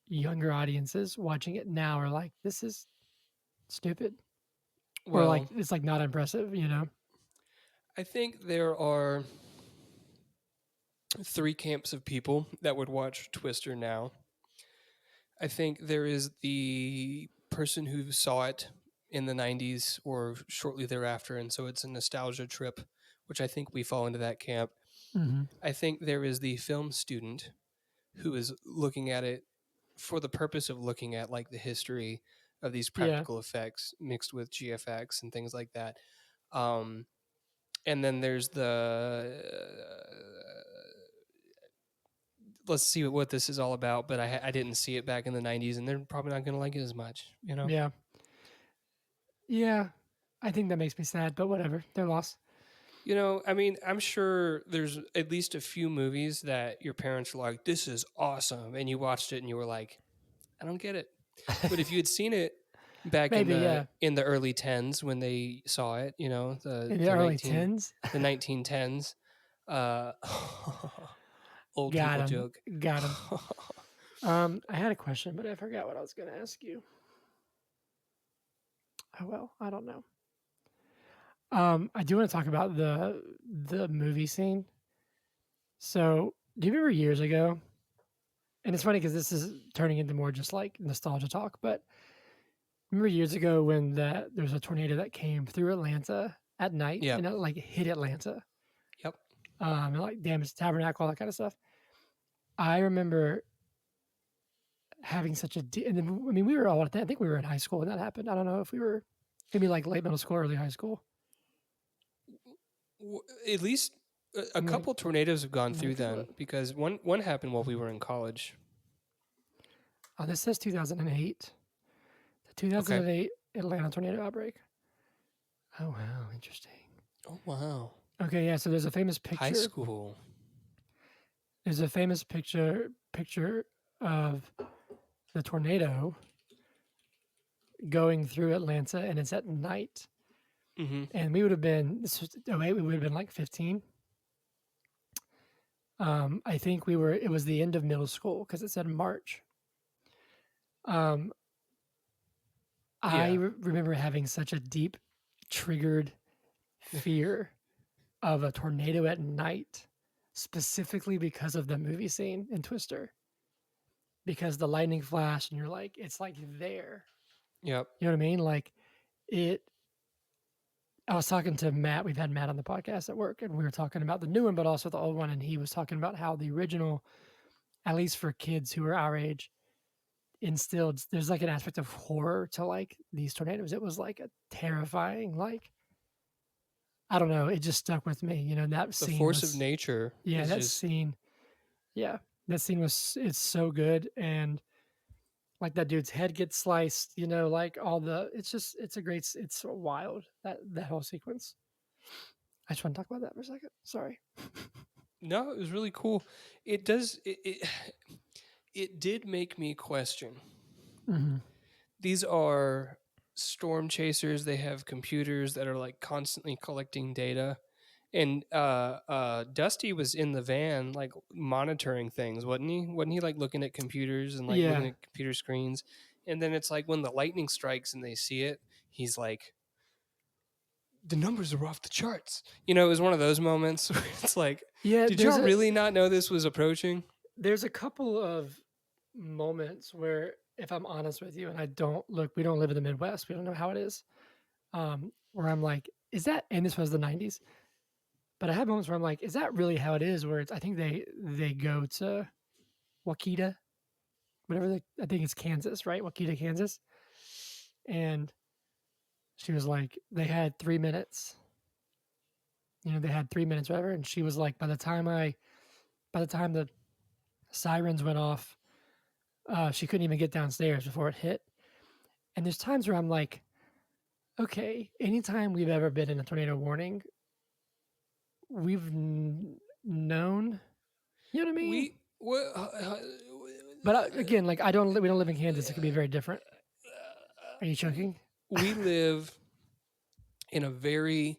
[SPEAKER 2] younger audiences watching it now are like, this is stupid, or like
[SPEAKER 1] Well,
[SPEAKER 2] it's like not impressive, you know?
[SPEAKER 1] I think there are three camps of people that would watch Twister now. I think there is the person who saw it in the 90s or shortly thereafter, and so it's a nostalgia trip, which I think we fall into that camp.
[SPEAKER 2] Mm-hmm.
[SPEAKER 1] I think there is the film student who is looking at it for the purpose of looking at like the history of these
[SPEAKER 2] Yeah,
[SPEAKER 1] practical effects mixed with GFX and things like that. And then there's the let's see what this is all about, but I didn't see it back in the 90s, and they're probably not going to like it as much,
[SPEAKER 2] yeah, yeah. I think that makes me sad, but whatever. They're lost.
[SPEAKER 1] I mean, I'm sure there's at least a few movies that your parents were like, this is awesome, and you watched it and you were like, I don't get it. But if you had seen it back
[SPEAKER 2] Maybe, yeah.
[SPEAKER 1] in the early 10s when they saw it,
[SPEAKER 2] In the early tens,
[SPEAKER 1] the 1910s, uh, old
[SPEAKER 2] got
[SPEAKER 1] people
[SPEAKER 2] him,
[SPEAKER 1] joke.
[SPEAKER 2] got him. I had a question, but I forgot what I was going to ask you. Oh well, I don't know. I do want to talk about the movie scene. So, do you remember years ago? And it's funny because this is turning into more just like nostalgia talk. But remember years ago when there was a tornado that came through Atlanta at night,
[SPEAKER 1] Yep.
[SPEAKER 2] and it like hit Atlanta.
[SPEAKER 1] Yep.
[SPEAKER 2] And like damaged the tabernacle, all that kind of stuff. I remember having such a and then, I mean, we were all I think we were in high school when that happened. I don't know if we were maybe like late middle school, early high school.
[SPEAKER 1] At least a
[SPEAKER 2] I'm
[SPEAKER 1] couple tornadoes have gone through
[SPEAKER 2] look at
[SPEAKER 1] then, because one happened while we were in college.
[SPEAKER 2] Oh, this says 2008. The
[SPEAKER 1] Okay.
[SPEAKER 2] 2008 Atlanta tornado outbreak. Oh wow, interesting.
[SPEAKER 1] Oh wow.
[SPEAKER 2] Okay, yeah. So there's a famous picture.
[SPEAKER 1] High school.
[SPEAKER 2] There's a famous picture of the tornado going through Atlanta, and it's at night.
[SPEAKER 1] Mm-hmm.
[SPEAKER 2] And we would have been this was 08, we would have been like 15. I think it was the end of middle school because it said March. I remember having such a deep triggered fear of a tornado at night, specifically because of the movie scene in Twister. Because the lightning flash, and you're like, it's like there.
[SPEAKER 1] Yep.
[SPEAKER 2] You know what I mean? Like it. I was talking to Matt. We've had Matt on the podcast at work, and we were talking about the new one, but also the old one. And he was talking about how the original, at least for kids who are our age, instilled there's like an aspect of horror to like these tornadoes. It was like a terrifying, like I don't know, it just stuck with me, you know. That
[SPEAKER 1] The
[SPEAKER 2] scene
[SPEAKER 1] force of nature.
[SPEAKER 2] yeah,
[SPEAKER 1] is
[SPEAKER 2] that
[SPEAKER 1] just,
[SPEAKER 2] scene, yeah, that scene was it's so good. And like that dude's head gets sliced, you know, like all the it's so wild, that whole sequence. I just want to talk about that for a second. Sorry.
[SPEAKER 1] No, it was really cool. It does it did make me question.
[SPEAKER 2] Mm-hmm.
[SPEAKER 1] These are storm chasers. They have computers that are like constantly collecting data. And Dusty was in the van, like monitoring things, wasn't he? Wasn't he like looking at computers and like looking
[SPEAKER 2] Yeah.
[SPEAKER 1] at computer screens? And then it's like when the lightning strikes and they see it, he's like, the numbers are off the charts. It was one of those moments where it's like,
[SPEAKER 2] Yeah,
[SPEAKER 1] did y'all really not know this was approaching?
[SPEAKER 2] There's a couple of moments where, if I'm honest with you, and we don't live in the Midwest, we don't know how it is. where I'm like, is that? And this was the '90s, but I have moments where I'm like, is that really how it is? Where it's, I think they go to Wakita, whatever. I think it's Kansas, right? Wakita, Kansas, and she was like, they had 3 minutes. They had 3 minutes, whatever. And she was like, by the time the sirens went off, she couldn't even get downstairs before it hit. And there's times where I'm like, okay, anytime we've ever been in a tornado warning, we've known, you know what I mean?
[SPEAKER 1] We what?
[SPEAKER 2] But again, like we don't live in Kansas. It could be very different. Are you choking?
[SPEAKER 1] We live in a very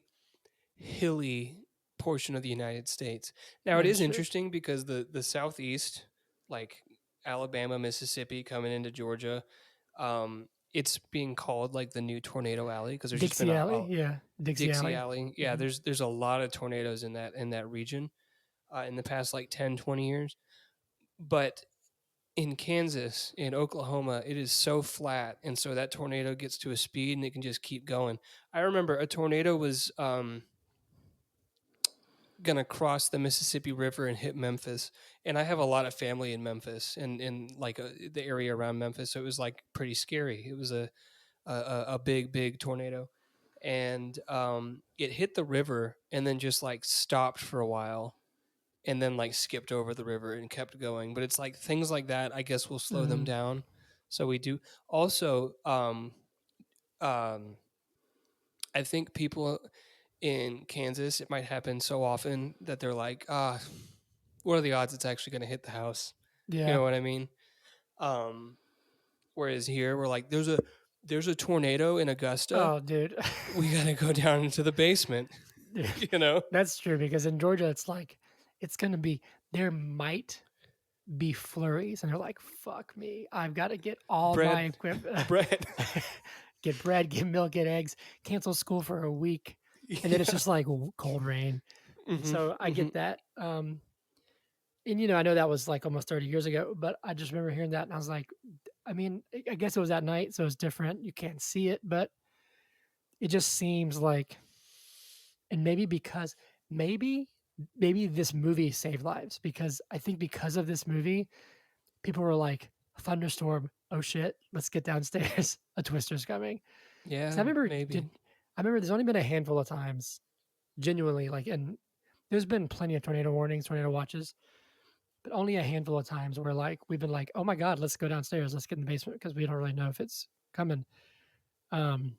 [SPEAKER 1] hilly portion of the United States. Now it
[SPEAKER 2] That
[SPEAKER 1] is
[SPEAKER 2] is true.
[SPEAKER 1] interesting because the southeast, like Alabama, Mississippi, coming into Georgia, it's being called like the new tornado alley because there's just been
[SPEAKER 2] Dixie Alley, yeah, Dixie
[SPEAKER 1] Dixie
[SPEAKER 2] Alley.
[SPEAKER 1] Alley. Yeah,
[SPEAKER 2] Mhm.
[SPEAKER 1] there's a lot of tornadoes in that region in the past like 10, 20 years. But in Kansas, in Oklahoma, it is so flat, and so that tornado gets to a speed and it can just keep going. I remember a tornado was gonna cross the Mississippi River and hit Memphis, and I have a lot of family in Memphis and in like the area around Memphis, so it was like pretty scary. It was a big tornado, and it hit the river and then just like stopped for a while and then like skipped over the river and kept going. But it's like things like that, I guess, will slow them
[SPEAKER 2] Mm,
[SPEAKER 1] down. So we do also. Um, I think people in Kansas, it might happen so often that they're like, what are the odds it's actually going to hit the house? You
[SPEAKER 2] yeah.
[SPEAKER 1] know what I mean? Um, whereas here we're like, there's a tornado in Augusta.
[SPEAKER 2] Oh, dude.
[SPEAKER 1] We got to go down into the basement.
[SPEAKER 2] Dude,
[SPEAKER 1] You know,
[SPEAKER 2] that's true because in Georgia, it's like it's gonna be there might be flurries, and they're like, "Fuck me, I've got to get all my
[SPEAKER 1] bread,
[SPEAKER 2] equipment,
[SPEAKER 1] bread.
[SPEAKER 2] get bread, get milk, get eggs, cancel school for a week," and then it's
[SPEAKER 1] Yeah.
[SPEAKER 2] just like cold rain.
[SPEAKER 1] Hmm.
[SPEAKER 2] So I
[SPEAKER 1] Hmm.
[SPEAKER 2] get that. And I know that was like almost 30 years ago, but I just remember hearing that, and I was like, I mean, I guess it was at night, so it's different. You can't see it, but it just seems like, and maybe because maybe maybe this movie saved lives because I think because of this movie, people were like, thunderstorm, oh shit, let's get downstairs. A twister's coming. Because
[SPEAKER 1] Yeah, maybe.
[SPEAKER 2] I remember there's only been a handful of times, genuinely, like, and there's been plenty of tornado warnings, tornado watches, but only a handful of times where like we've been like, oh my god, let's go downstairs, let's get in the basement because we don't really know if it's coming. Um,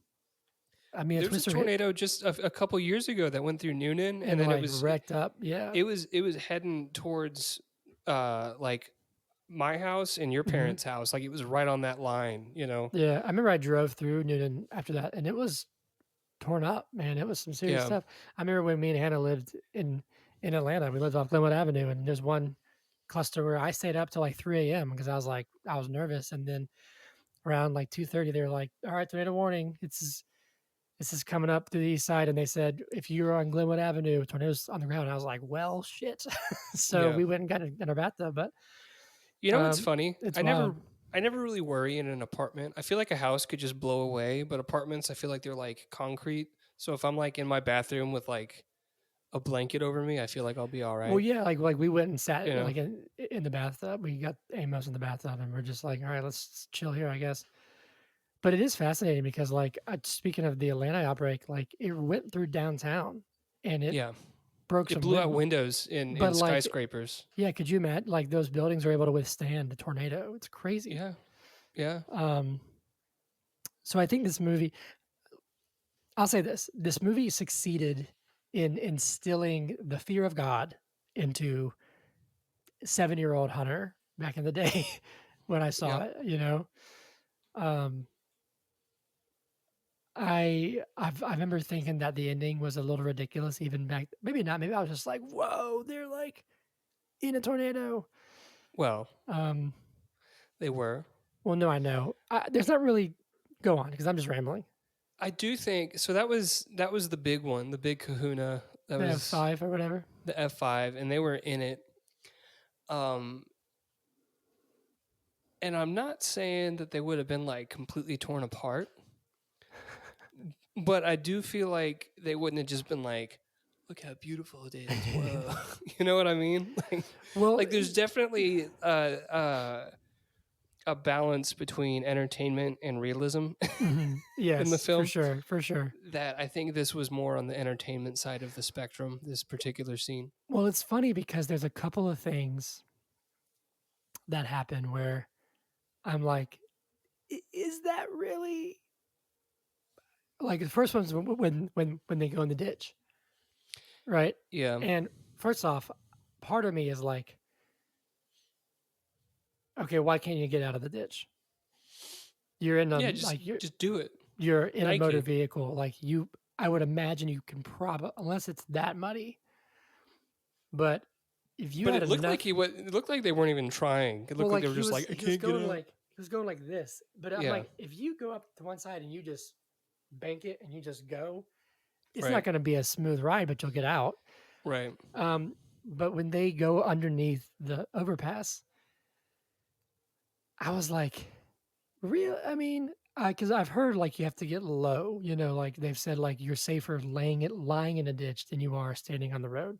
[SPEAKER 2] I mean, a
[SPEAKER 1] There was a
[SPEAKER 2] twister hit
[SPEAKER 1] tornado just a couple years ago that went through Noonan, and
[SPEAKER 2] and
[SPEAKER 1] then
[SPEAKER 2] like wrecked up. Yeah.
[SPEAKER 1] it was heading towards like my house and your
[SPEAKER 2] Hmm.
[SPEAKER 1] parents' house. Like it was right on that line, you know.
[SPEAKER 2] Yeah, I remember I drove through Newton after that, and it was torn up, man. It was some serious
[SPEAKER 1] Yeah.
[SPEAKER 2] stuff. I remember when me and Hannah lived in Atlanta. We lived off Glenwood Avenue, and there's one cluster where I stayed up till like 3 a.m. because I was nervous, and then around like 2:30, they were like, "All right, tornado warning. This is coming up to the east side," and they said if you're on Glenwood Avenue, tornadoes on the ground. And I was like, "Well, shit." So
[SPEAKER 1] Yeah.
[SPEAKER 2] we went and got in our bathtub, but
[SPEAKER 1] You know what's
[SPEAKER 2] um,
[SPEAKER 1] funny?
[SPEAKER 2] it's wild.
[SPEAKER 1] I never really worry in an apartment. I feel like a house could just blow away, but apartments I feel like they're like concrete. So if I'm like in my bathroom with like a blanket over me, I feel like I'll be all
[SPEAKER 2] Well,
[SPEAKER 1] right.
[SPEAKER 2] yeah, like we went and sat
[SPEAKER 1] You know.
[SPEAKER 2] like in the bathtub. We got Amos in the bathtub, and we're just like, all right, let's chill here, I guess. But it is fascinating because, like, speaking of the Atlanta outbreak, like it went through downtown, and it
[SPEAKER 1] Yeah.
[SPEAKER 2] broke
[SPEAKER 1] It
[SPEAKER 2] some
[SPEAKER 1] blew out
[SPEAKER 2] wind.
[SPEAKER 1] windows in
[SPEAKER 2] But like,
[SPEAKER 1] skyscrapers.
[SPEAKER 2] yeah, could you imagine? Like those buildings are able to withstand a tornado. It's crazy.
[SPEAKER 1] Yeah. Yeah.
[SPEAKER 2] Um, so I think this movie. I'll say this: this movie succeeded in instilling the fear of God into 7-year-old Hunter back in the day when I saw
[SPEAKER 1] Yep.
[SPEAKER 2] it. Um, I remember thinking that the ending was a little ridiculous even back. Maybe not. Maybe I was just like, whoa, they're like in a tornado.
[SPEAKER 1] Well,
[SPEAKER 2] Um,
[SPEAKER 1] they were.
[SPEAKER 2] well, no, I know. There's not really. Go on because I'm just rambling.
[SPEAKER 1] I do think so. That was the big one, the big Kahuna. That
[SPEAKER 2] They have
[SPEAKER 1] was
[SPEAKER 2] 5 or whatever.
[SPEAKER 1] the F5, and they were in it. Um, and I'm not saying that they would have been like completely torn apart, But I do feel like they wouldn't have just been like, "Look how beautiful it is." Whoa, you know what I mean?
[SPEAKER 2] Well,
[SPEAKER 1] Like there's definitely a balance between entertainment and realism in the
[SPEAKER 2] yes,
[SPEAKER 1] film
[SPEAKER 2] for sure.
[SPEAKER 1] that I think this was more on the entertainment side of the spectrum. This particular scene.
[SPEAKER 2] Well, it's funny because there's a couple of things that happen where I'm like, Is that really like the first one's when they go in the ditch, right?"
[SPEAKER 1] Yeah,
[SPEAKER 2] And first off, part of me is like, "Okay, why can't you get out of the ditch? You're in a
[SPEAKER 1] yeah. Just
[SPEAKER 2] like
[SPEAKER 1] just do it.
[SPEAKER 2] you're in a motor
[SPEAKER 1] Nike.
[SPEAKER 2] vehicle, like you. I would imagine you can probably unless it's that muddy, but if you
[SPEAKER 1] But
[SPEAKER 2] had
[SPEAKER 1] it looked like
[SPEAKER 2] enough,
[SPEAKER 1] he was. It looked like they weren't even trying. It
[SPEAKER 2] well,
[SPEAKER 1] looked like
[SPEAKER 2] like
[SPEAKER 1] they were just like, I
[SPEAKER 2] he was
[SPEAKER 1] can't get
[SPEAKER 2] going
[SPEAKER 1] out.
[SPEAKER 2] like he was going like this, but I'm
[SPEAKER 1] Yeah.
[SPEAKER 2] like, if you go up to one side and you just bank it and you just go, it's not
[SPEAKER 1] Right.
[SPEAKER 2] going to be a smooth ride, but you'll get out.
[SPEAKER 1] Right.
[SPEAKER 2] Um, but when they go underneath the overpass, I was like, real? I mean, because I've heard like you have to get low. You know, like they've said like you're safer lying in a ditch than you are standing on the road.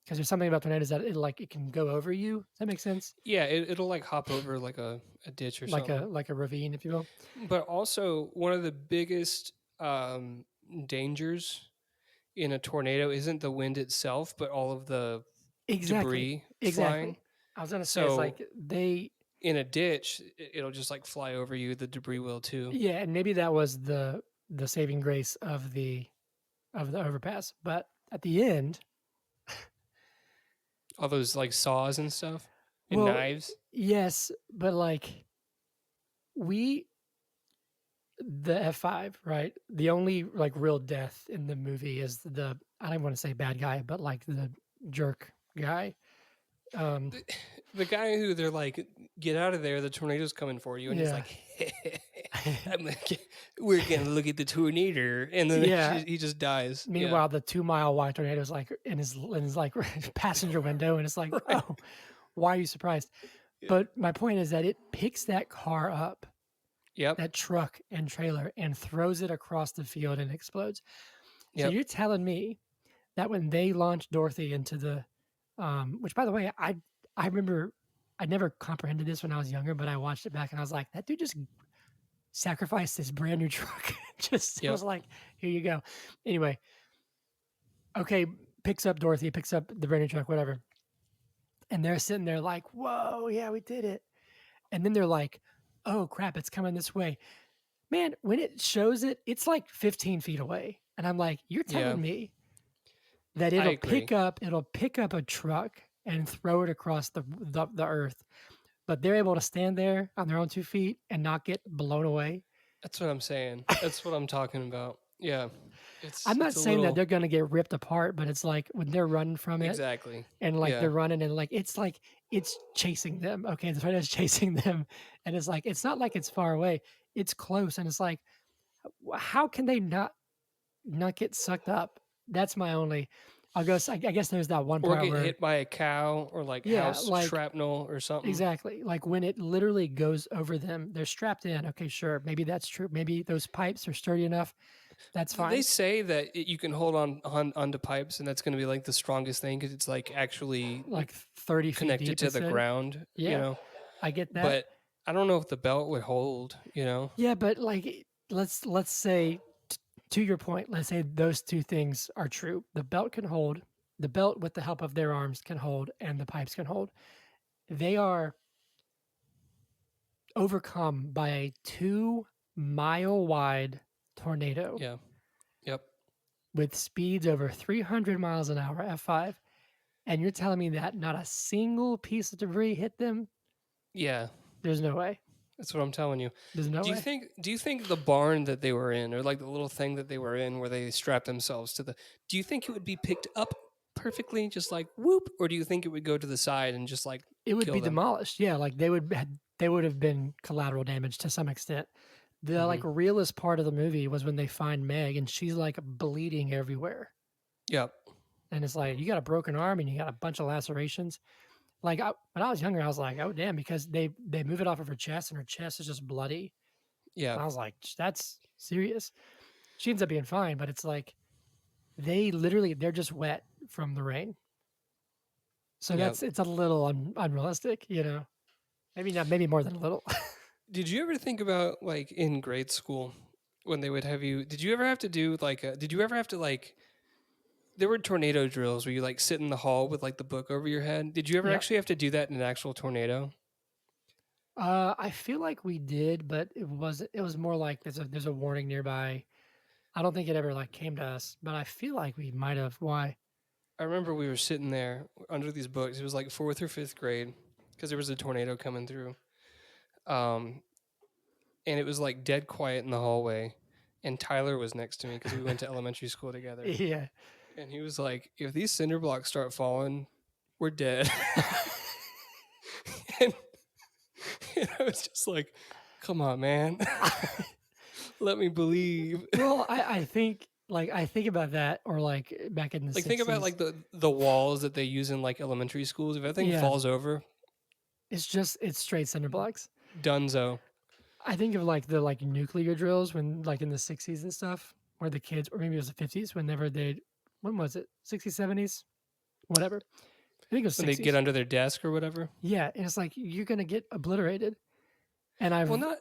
[SPEAKER 2] Because there's something about tornadoes that it can go over you. Does that make sense?
[SPEAKER 1] Yeah. It'll like hop over like a ditch or something.
[SPEAKER 2] Like a ravine, if you will.
[SPEAKER 1] But also one of the biggest dangers in a tornado isn't the wind itself, but all of the
[SPEAKER 2] Exactly.
[SPEAKER 1] debris flying.
[SPEAKER 2] Exactly. I was gonna say it's
[SPEAKER 1] So
[SPEAKER 2] like they
[SPEAKER 1] in a ditch, it'll just like fly over you. The debris will too.
[SPEAKER 2] yeah, and maybe that was the saving grace of the overpass. But at the end,
[SPEAKER 1] All those like saws and stuff and
[SPEAKER 2] well,
[SPEAKER 1] knives.
[SPEAKER 2] yes, but like we the F5, right? The only like real death in the movie is the I don't want to say bad guy, but like the jerk guy. Um
[SPEAKER 1] The guy who they're like, get out of there, the tornado's coming for you, and he's
[SPEAKER 2] yeah.
[SPEAKER 1] like, we're gonna look at the tornado, and then
[SPEAKER 2] Yeah.
[SPEAKER 1] he just dies.
[SPEAKER 2] Meanwhile, the 2 mile wide tornado is like in his like passenger window, and it's like,
[SPEAKER 1] Right.
[SPEAKER 2] oh, why are you surprised?
[SPEAKER 1] Yeah.
[SPEAKER 2] But my point is that it picks that car up,
[SPEAKER 1] Yep.
[SPEAKER 2] that truck and trailer, and throws it across the field and explodes. So
[SPEAKER 1] Yep.
[SPEAKER 2] you're telling me that when they launched Dorothy into the, which by the way, I remember I never comprehended this when I was younger, but I watched it back and I was like, that dude just sacrificed his brand new truck. Just
[SPEAKER 1] Yep.
[SPEAKER 2] was like, here you go. Anyway, okay, picks up Dorothy, picks up the brand new truck, whatever. And they're sitting there like, whoa, yeah, we did it. And then they're like, oh crap, it's coming this way. Man, when it shows it, it's like 15 feet away. And I'm like, you're
[SPEAKER 1] Yeah.
[SPEAKER 2] telling me that
[SPEAKER 1] I agree.
[SPEAKER 2] it'll pick up a truck and throw it across the earth, but they're able to stand there on their own 2 feet and not get blown away.
[SPEAKER 1] That's what I'm saying. That's what I'm talking about. Yeah.
[SPEAKER 2] I'm not
[SPEAKER 1] It's a
[SPEAKER 2] saying that
[SPEAKER 1] little
[SPEAKER 2] they're gonna get ripped apart, but it's like when they're running from it
[SPEAKER 1] exactly.
[SPEAKER 2] and like
[SPEAKER 1] Yeah.
[SPEAKER 2] they're running and like it's chasing them. Okay, the tornado's chasing them, and it's like it's not like it's far away. It's close, and it's like, how can they not get sucked up? That's my only. I guess there's that one
[SPEAKER 1] Or
[SPEAKER 2] part
[SPEAKER 1] get
[SPEAKER 2] where
[SPEAKER 1] hit by a cow or like
[SPEAKER 2] yeah,
[SPEAKER 1] house
[SPEAKER 2] like
[SPEAKER 1] shrapnel or something.
[SPEAKER 2] exactly like when it literally goes over them, they're strapped in. Okay, sure, maybe that's true. Maybe those pipes are sturdy enough. That's
[SPEAKER 1] They
[SPEAKER 2] fine.
[SPEAKER 1] say that you can hold on onto pipes, and that's going to be like the strongest thing because it's like actually
[SPEAKER 2] Like 30 feet
[SPEAKER 1] connected
[SPEAKER 2] deep.
[SPEAKER 1] to
[SPEAKER 2] It
[SPEAKER 1] the
[SPEAKER 2] said,
[SPEAKER 1] ground. You
[SPEAKER 2] yeah,
[SPEAKER 1] know,
[SPEAKER 2] I get that.
[SPEAKER 1] but I don't know if the belt would hold. You know.
[SPEAKER 2] Yeah, but like let's say to your point, let's say those two things are true. The belt can hold, the belt with the help of their arms can hold, and the pipes can hold. They are overcome by a 2 mile wide tornado
[SPEAKER 1] Yeah. Yep.
[SPEAKER 2] with speeds over 300 miles an hour, F5. And you're telling me that not a single piece of debris hit them?
[SPEAKER 1] Yeah.
[SPEAKER 2] There's no way.
[SPEAKER 1] That's what I'm telling you.
[SPEAKER 2] There's no way.
[SPEAKER 1] Do you think the barn that they were in, or like the little thing that they were in where they strapped themselves to do you think it would be picked up perfectly, just like whoop, or do you think it would go to the side and just like
[SPEAKER 2] It would
[SPEAKER 1] kill
[SPEAKER 2] be
[SPEAKER 1] them?
[SPEAKER 2] demolished. Yeah, like they would have been collateral damage to some extent. The like
[SPEAKER 1] Mhm.
[SPEAKER 2] realest part of the movie was when they find Meg and she's like bleeding everywhere.
[SPEAKER 1] Yep.
[SPEAKER 2] And it's like you got a broken arm and you got a bunch of lacerations. Like when I was younger, I was like, oh damn, because they move it off of her chest and her chest is just bloody.
[SPEAKER 1] Yeah.
[SPEAKER 2] And I was like, that's serious. She ends up being fine, but it's like they're just wet from the rain. So
[SPEAKER 1] Yep.
[SPEAKER 2] it's a little unrealistic, you know. Maybe not, maybe more than a little.
[SPEAKER 1] Did you ever think about like in grade school when they would have you? Did you ever have to do like? Did you ever have to like? There were tornado drills where you like sit in the hall with like the book over your head. Did you ever
[SPEAKER 2] Yep.
[SPEAKER 1] actually have to do that in an actual tornado?
[SPEAKER 2] I feel like we did, but it was more like there's a warning nearby. I don't think it ever like came to us, but I feel like we might have. Why?
[SPEAKER 1] I remember we were sitting there under these books. It was like fourth or fifth grade because there was a tornado coming through. Um, and it was like dead quiet in the hallway. And Tyler was next to me because we went to elementary school together.
[SPEAKER 2] Yeah.
[SPEAKER 1] And he was like, "If these cinder blocks start falling, we're dead." and, and I was just like, "Come on, man, let me believe."
[SPEAKER 2] Well, I think like I think about that, or like back in the
[SPEAKER 1] Like think about
[SPEAKER 2] 60s.
[SPEAKER 1] like the walls that they use in like elementary schools. If everything
[SPEAKER 2] Yeah,
[SPEAKER 1] falls over,
[SPEAKER 2] it's straight cinder blocks.
[SPEAKER 1] dunzo.
[SPEAKER 2] I think of like the like nuclear drills when like in the 60s and stuff, where the kids, or maybe it was the 50s, whenever when was it? 60s, 70s, whatever. I think it was
[SPEAKER 1] When they get
[SPEAKER 2] 60s.
[SPEAKER 1] under their desk or whatever.
[SPEAKER 2] Yeah, and it's like you're gonna get obliterated. And
[SPEAKER 1] Well,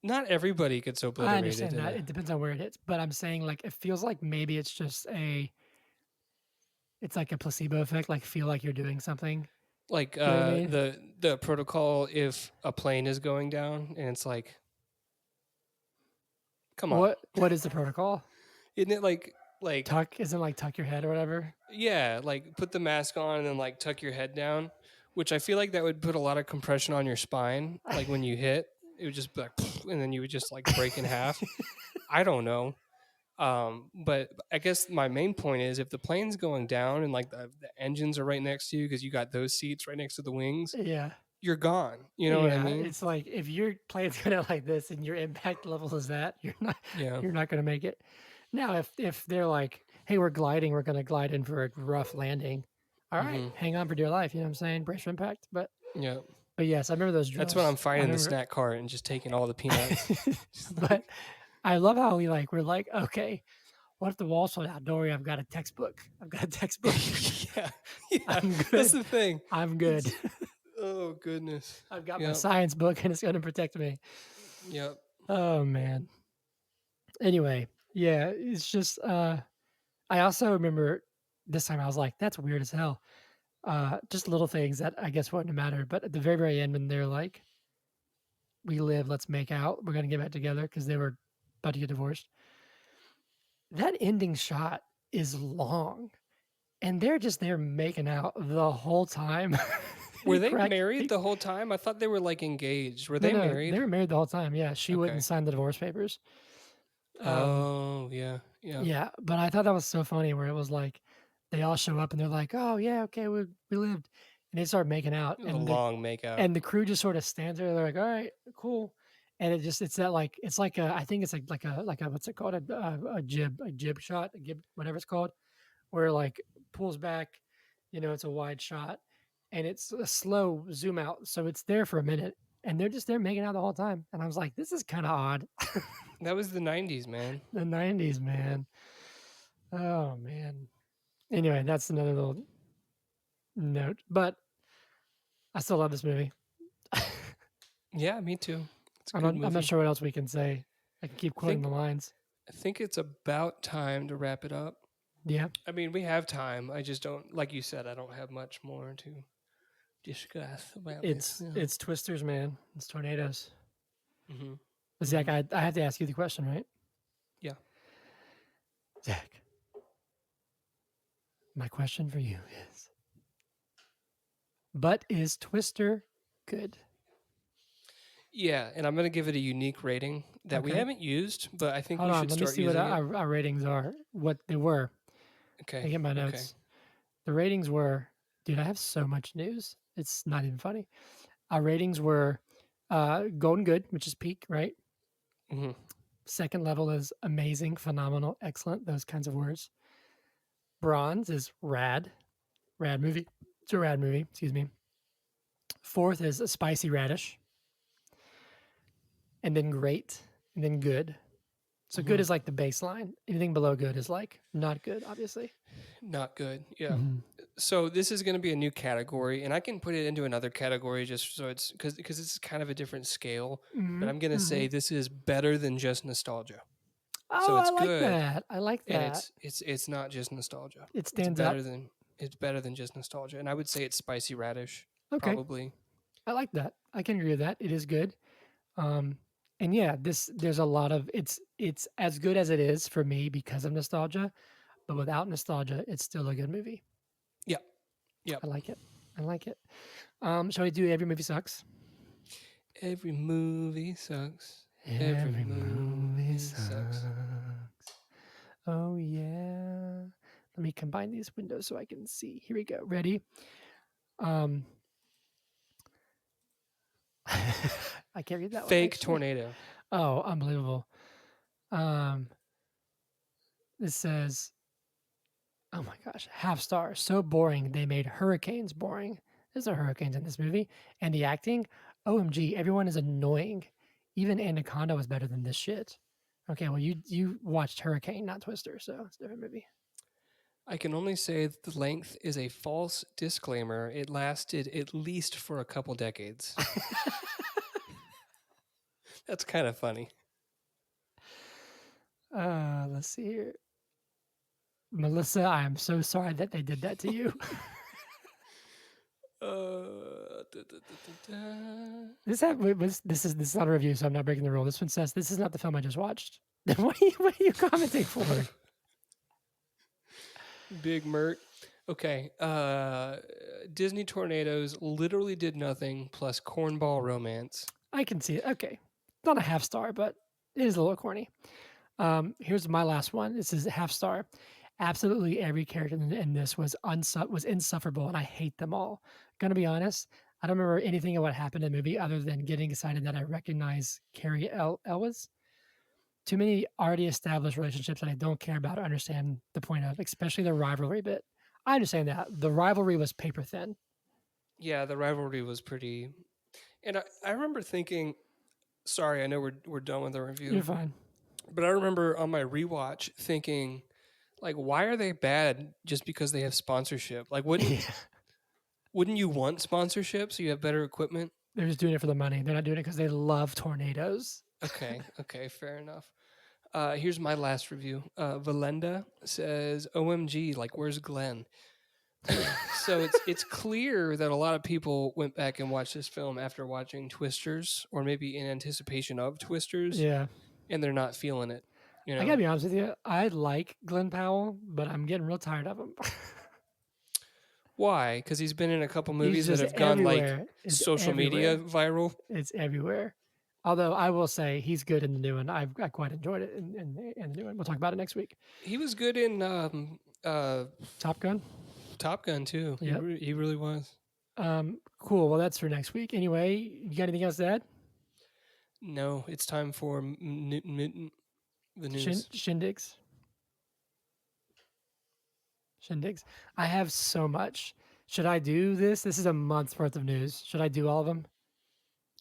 [SPEAKER 1] not everybody gets
[SPEAKER 2] I
[SPEAKER 1] obliterated
[SPEAKER 2] understand
[SPEAKER 1] in
[SPEAKER 2] that
[SPEAKER 1] a
[SPEAKER 2] it depends on where it hits, but I'm saying like it feels like maybe it's like a placebo effect, like feel like you're doing something.
[SPEAKER 1] like
[SPEAKER 2] You know what I mean?
[SPEAKER 1] the protocol if a plane is going down and it's like, come on,
[SPEAKER 2] What is the protocol?
[SPEAKER 1] isn't it like
[SPEAKER 2] Tuck isn't like tuck your head or whatever.
[SPEAKER 1] yeah, like put the mask on and then like tuck your head down, which I feel like that would put a lot of compression on your spine. Like when you hit, it would just be like, and then you would just like break in half. I don't know. But I guess my main point is if the plane's going down and like the engines are right next to you because you got those seats right next to the wings,
[SPEAKER 2] Yeah.
[SPEAKER 1] you're gone. You know what I
[SPEAKER 2] Yeah,
[SPEAKER 1] mean?
[SPEAKER 2] it's like if your plane's gonna like this and your impact level is that,
[SPEAKER 1] Yeah.
[SPEAKER 2] you're not gonna make it. Now, if they're like, hey, we're gliding, we're gonna glide in for a rough landing. All right,
[SPEAKER 1] Hmm.
[SPEAKER 2] hang on for dear life. You know what I'm saying? Brace for impact.
[SPEAKER 1] Yeah.
[SPEAKER 2] But yes, I remember those
[SPEAKER 1] That's when I'm
[SPEAKER 2] drills. I
[SPEAKER 1] finding the
[SPEAKER 2] remember,
[SPEAKER 1] snack cart and just taking all the peanuts. Just
[SPEAKER 2] but
[SPEAKER 1] like,
[SPEAKER 2] I love how we're like, okay, what if the walls fall out? Don't worry, I've got a textbook. I've got a textbook.
[SPEAKER 1] yeah. Yeah.
[SPEAKER 2] I'm
[SPEAKER 1] That's
[SPEAKER 2] good.
[SPEAKER 1] the thing.
[SPEAKER 2] I'm good.
[SPEAKER 1] It's, oh, goodness.
[SPEAKER 2] I've got my
[SPEAKER 1] Yep.
[SPEAKER 2] science book and it's gonna protect me.
[SPEAKER 1] Yep.
[SPEAKER 2] Oh man. Anyway, yeah, it's just I also remember this time I was like, that's weird as hell. Just little things that I guess wouldn't matter. But at the very, very end, when they're like, we live, let's make out, we're going to get back together because they were about to get divorced. That ending shot is long. And they're just there making out the whole time.
[SPEAKER 1] Were they married the whole time? I thought they were like engaged. Were they
[SPEAKER 2] No,
[SPEAKER 1] married?
[SPEAKER 2] they were married the whole time. Yeah, she wouldn't
[SPEAKER 1] Okay.
[SPEAKER 2] sign the divorce papers.
[SPEAKER 1] Oh, yeah. Yeah.
[SPEAKER 2] Yeah, but I thought that was so funny where it was like they all show up and they're like, "Oh yeah, okay, we lived," and they start making out,
[SPEAKER 1] It was a long make out.
[SPEAKER 2] and the crew just sort of stands there. They're like, "All right, cool," and it's that like it's like a I think it's like a what's it called a jib shot, a jib whatever it's called, where it, like pulls back, it's a wide shot, and it's a slow zoom out, so it's there for a minute, and they're just there making out the whole time, and I was like, this is kind of odd.
[SPEAKER 1] That was the 90s, man.
[SPEAKER 2] The 90s, man. Oh man. Anyway, that's another little note, but I still love this movie.
[SPEAKER 1] Yeah, me too. It's a
[SPEAKER 2] I'm
[SPEAKER 1] good
[SPEAKER 2] not,
[SPEAKER 1] movie.
[SPEAKER 2] I'm not sure what else we can say. I can keep quoting the lines.
[SPEAKER 1] I think it's about time to wrap it up.
[SPEAKER 2] Yeah.
[SPEAKER 1] I mean, we have time. I just don't, like you said, I don't have much more to discuss about this.
[SPEAKER 2] It's twisters, man. It's tornadoes.
[SPEAKER 1] Mm-hmm.
[SPEAKER 2] Zach, I have to ask you the question, right?
[SPEAKER 1] Yeah.
[SPEAKER 2] Zach, my question for you is, but is Twister good?
[SPEAKER 1] Yeah, and I'm going to give it a unique rating that we
[SPEAKER 2] Okay.
[SPEAKER 1] haven't used, but I think
[SPEAKER 2] Hold
[SPEAKER 1] we
[SPEAKER 2] on,
[SPEAKER 1] should
[SPEAKER 2] let me
[SPEAKER 1] start
[SPEAKER 2] see what
[SPEAKER 1] using it.
[SPEAKER 2] our ratings are, what they were.
[SPEAKER 1] Okay.
[SPEAKER 2] I get my
[SPEAKER 1] Okay.
[SPEAKER 2] notes. The ratings were, dude, I have so much news. It's not even funny. Our ratings were golden good, which is peak, right?
[SPEAKER 1] Mhm.
[SPEAKER 2] Second level is amazing, phenomenal, excellent, those kinds of words. Bronze is rad, rad movie. It's a rad movie, excuse me. Fourth is a spicy radish. And then great, and then good. So good
[SPEAKER 1] Mhm.
[SPEAKER 2] is like the baseline. Anything below good is like not good, obviously.
[SPEAKER 1] Not good. Yeah.
[SPEAKER 2] Mhm.
[SPEAKER 1] So this is going to be a new category, and I can put it into another category just so it's because it's kind of a different scale. But
[SPEAKER 2] Mhm.
[SPEAKER 1] I'm going to say
[SPEAKER 2] Mhm.
[SPEAKER 1] this is better than just nostalgia. So
[SPEAKER 2] Oh, I
[SPEAKER 1] it's
[SPEAKER 2] like
[SPEAKER 1] good,
[SPEAKER 2] that. I like
[SPEAKER 1] and
[SPEAKER 2] that.
[SPEAKER 1] it's not just nostalgia.
[SPEAKER 2] It
[SPEAKER 1] It's
[SPEAKER 2] stands out.
[SPEAKER 1] better than it's better than just nostalgia, and I would say it's spicy radish,
[SPEAKER 2] Okay.
[SPEAKER 1] probably.
[SPEAKER 2] I like that. I can agree with that. It is good. Um, and yeah, there's a lot of it's as good as it is for me because of nostalgia, but without nostalgia, it's still a good movie.
[SPEAKER 1] Yep. Yep.
[SPEAKER 2] I like it. I like it. Shall we do every movie sucks?
[SPEAKER 1] Every movie sucks. Every
[SPEAKER 2] Every movie
[SPEAKER 1] movie sucks.
[SPEAKER 2] sucks. Oh yeah. Let me combine these windows so I can see. Here we go. Ready? Um I can't read that one
[SPEAKER 1] Fake
[SPEAKER 2] actually.
[SPEAKER 1] tornado.
[SPEAKER 2] Oh, unbelievable. Um this says, oh my gosh, half star. So boring they made hurricanes boring. There's no hurricanes in this movie. And the acting, OMG, everyone is annoying. Even Anaconda was better than this shit. Okay, well you watched Hurricane, not Twister, so it's a different movie.
[SPEAKER 1] I can only say that the length is a false disclaimer. It lasted at least for a couple decades. That's kind of funny.
[SPEAKER 2] Let's see here. Melissa, I am so sorry that they did that to you.
[SPEAKER 1] Da, da, da, da.
[SPEAKER 2] This is not a review, so I'm not breaking the rule. This one says this is not the film I just watched. What are you commenting for?
[SPEAKER 1] Big Mert. Okay. Disney Tornadoes literally did nothing plus cornball romance.
[SPEAKER 2] I can see it. Okay, not a half star, but it is a little corny. Here's my last one. This is a half star. Absolutely every character in this was insufferable, and I hate them all. Gonna be honest, I don't remember anything of what happened in the movie other than getting excited that I recognize Carrie Elwes. Too many already established relationships that I don't care about or understand the point of, especially the rivalry bit. I understand that the rivalry was paper thin.
[SPEAKER 1] Yeah, the rivalry was pretty. And I remember thinking, sorry, I know we're done with the
[SPEAKER 2] You're
[SPEAKER 1] review,
[SPEAKER 2] fine.
[SPEAKER 1] but I remember on my rewatch thinking, like, why are they bad just because they have sponsorship? Like, wouldn't
[SPEAKER 2] Yeah,
[SPEAKER 1] wouldn't you want sponsorship so you have better equipment?
[SPEAKER 2] they're just doing it for the money. They're not doing it because they love tornadoes.
[SPEAKER 1] Okay, okay, fair enough. Here's my last review. Valenda says, "OMG, like where's Glenn?" So it's clear that a lot of people went back and watched this film after watching Twisters, or maybe in anticipation of Twisters,
[SPEAKER 2] Yeah,
[SPEAKER 1] and they're not feeling it. You
[SPEAKER 2] I gotta
[SPEAKER 1] know
[SPEAKER 2] be honest with you. I like Glenn Powell, but I'm getting real tired of him.
[SPEAKER 1] why? Because he's been in a couple
[SPEAKER 2] He's
[SPEAKER 1] movies that
[SPEAKER 2] just
[SPEAKER 1] have gone like
[SPEAKER 2] everywhere. It's
[SPEAKER 1] social media
[SPEAKER 2] everywhere.
[SPEAKER 1] viral.
[SPEAKER 2] It's everywhere. Although I will say he's good in the new one. I quite enjoyed it in the new one. We'll talk about it next week.
[SPEAKER 1] He was good in
[SPEAKER 2] Top Gun.
[SPEAKER 1] Top Gun too.
[SPEAKER 2] Yep.
[SPEAKER 1] He really was.
[SPEAKER 2] Cool. Well, that's for next week. Anyway, you got anything else to add?
[SPEAKER 1] No, it's time for the news.
[SPEAKER 2] Shindigs. Shindigs. I have so much. Should I do this? This is a month's worth of news. Should I do all of them?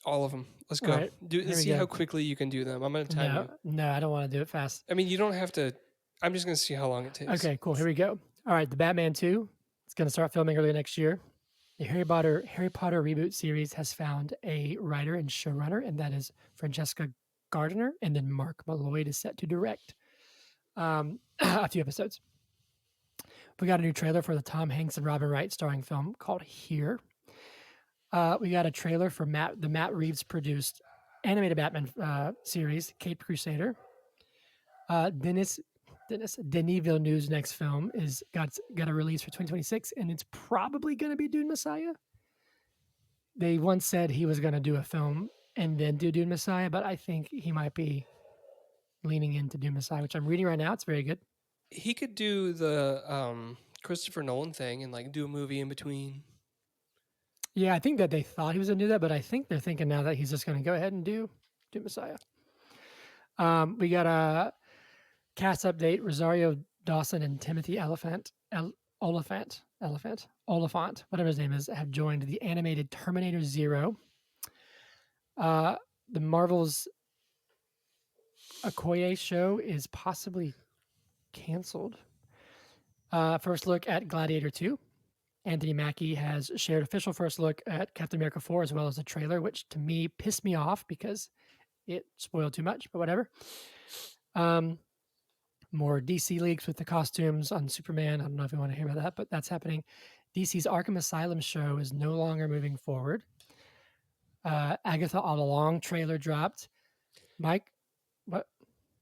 [SPEAKER 1] All of them. Let's
[SPEAKER 2] All
[SPEAKER 1] go.
[SPEAKER 2] right.
[SPEAKER 1] Do
[SPEAKER 2] Here we
[SPEAKER 1] see how
[SPEAKER 2] go.
[SPEAKER 1] quickly you can do them. I'm gonna time you.
[SPEAKER 2] No, I don't want to do it fast.
[SPEAKER 1] I mean, you don't have to. I'm just gonna see how long it takes.
[SPEAKER 2] Okay, cool. Here we go. All right, the Batman 2. It's going to start filming early next year. The Harry Potter reboot series has found a writer and showrunner, and that is Francesca Gardner, and then Mark Malloy is set to direct a few episodes. We got a new trailer for the Tom Hanks and Robin Wright starring film called Here. We got a trailer for the Matt Reeves produced animated Batman series, Cape Crusader. Denis Villeneuve's next film is got a release for 2026, and it's probably going to be Dune Messiah. They once said he was going to do a film and then do Dune Messiah, but I think he might be leaning into Dune Messiah, which I'm reading right now. It's very good.
[SPEAKER 1] He could do the Christopher Nolan thing and like do a movie in between.
[SPEAKER 2] Yeah, I think that they thought he was going to do that, but I think they're thinking now that he's just going to go ahead and do Dune Messiah. We got a cast update. Rosario Dawson and Timothy Oliphant, whatever his name is, have joined the animated Terminator Zero. The Marvel's Okoye show is possibly canceled. First look at Gladiator 2. Anthony Mackie has shared official first look at Captain America 4 as well as a trailer, which to me pissed me off because it spoiled too much, but whatever. More DC leaks with the costumes on Superman. I don't know if you want to hear about that, but that's happening. DC's Arkham Asylum show is no longer moving forward. Agatha All Along trailer dropped. Mike, what?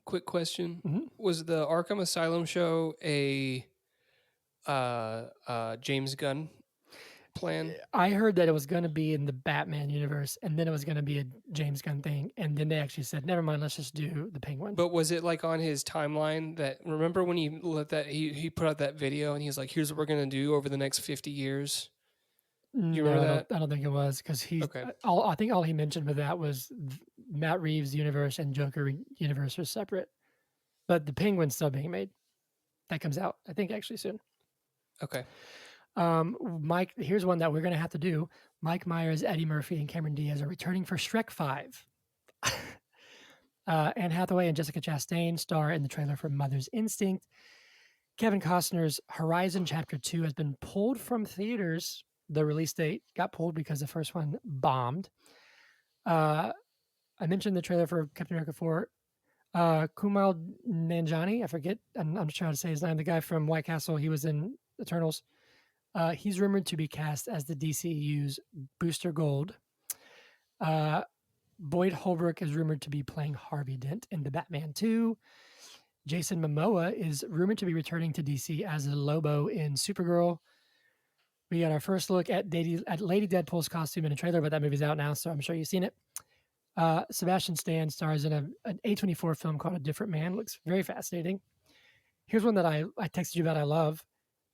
[SPEAKER 1] Quick question:
[SPEAKER 2] Mhm.
[SPEAKER 1] Was the Arkham Asylum show a James Gunn plan?
[SPEAKER 2] I heard that it was going to be in the Batman universe, and then it was going to be a James Gunn thing, and then they actually said, "Never mind, let's just do the Penguin."
[SPEAKER 1] But was it like on his timeline that remember when he let that he put out that video and he's like, "Here's what we're gonna do over the next 50 years." You
[SPEAKER 2] No,
[SPEAKER 1] remember
[SPEAKER 2] I
[SPEAKER 1] that?
[SPEAKER 2] don't think it was because he's.
[SPEAKER 1] Okay.
[SPEAKER 2] I think all he mentioned with that was Matt Reeves' universe and Joker universe are separate, but the Penguin's still being made. That comes out, I think, actually soon.
[SPEAKER 1] Okay.
[SPEAKER 2] Mike, here's one that we're going to have to do. Mike Myers, Eddie Murphy, and Cameron Diaz are returning for Shrek 5. Anne Hathaway and Jessica Chastain star in the trailer for Mother's Instinct. Kevin Costner's Horizon Chapter 2 has been pulled from theaters. The release date got pulled because the first one bombed. I mentioned the trailer for Captain America 4. Kumail Nanjiani, I forget, I'm not sure how to say his name, the guy from White Castle, he was in Eternals. He's rumored to be cast as the DCU's Booster Gold. Boyd Holbrook is rumored to be playing Harvey Dent in the Batman 2. Jason Momoa is rumored to be returning to DC as a Lobo in Supergirl. We got our first look at Lady Deadpool's costume in a trailer, but that movie's out now, so I'm sure you've seen it. Sebastian Stan stars in an A24 film called A Different Man. Looks very fascinating. Here's one that I texted you about I love.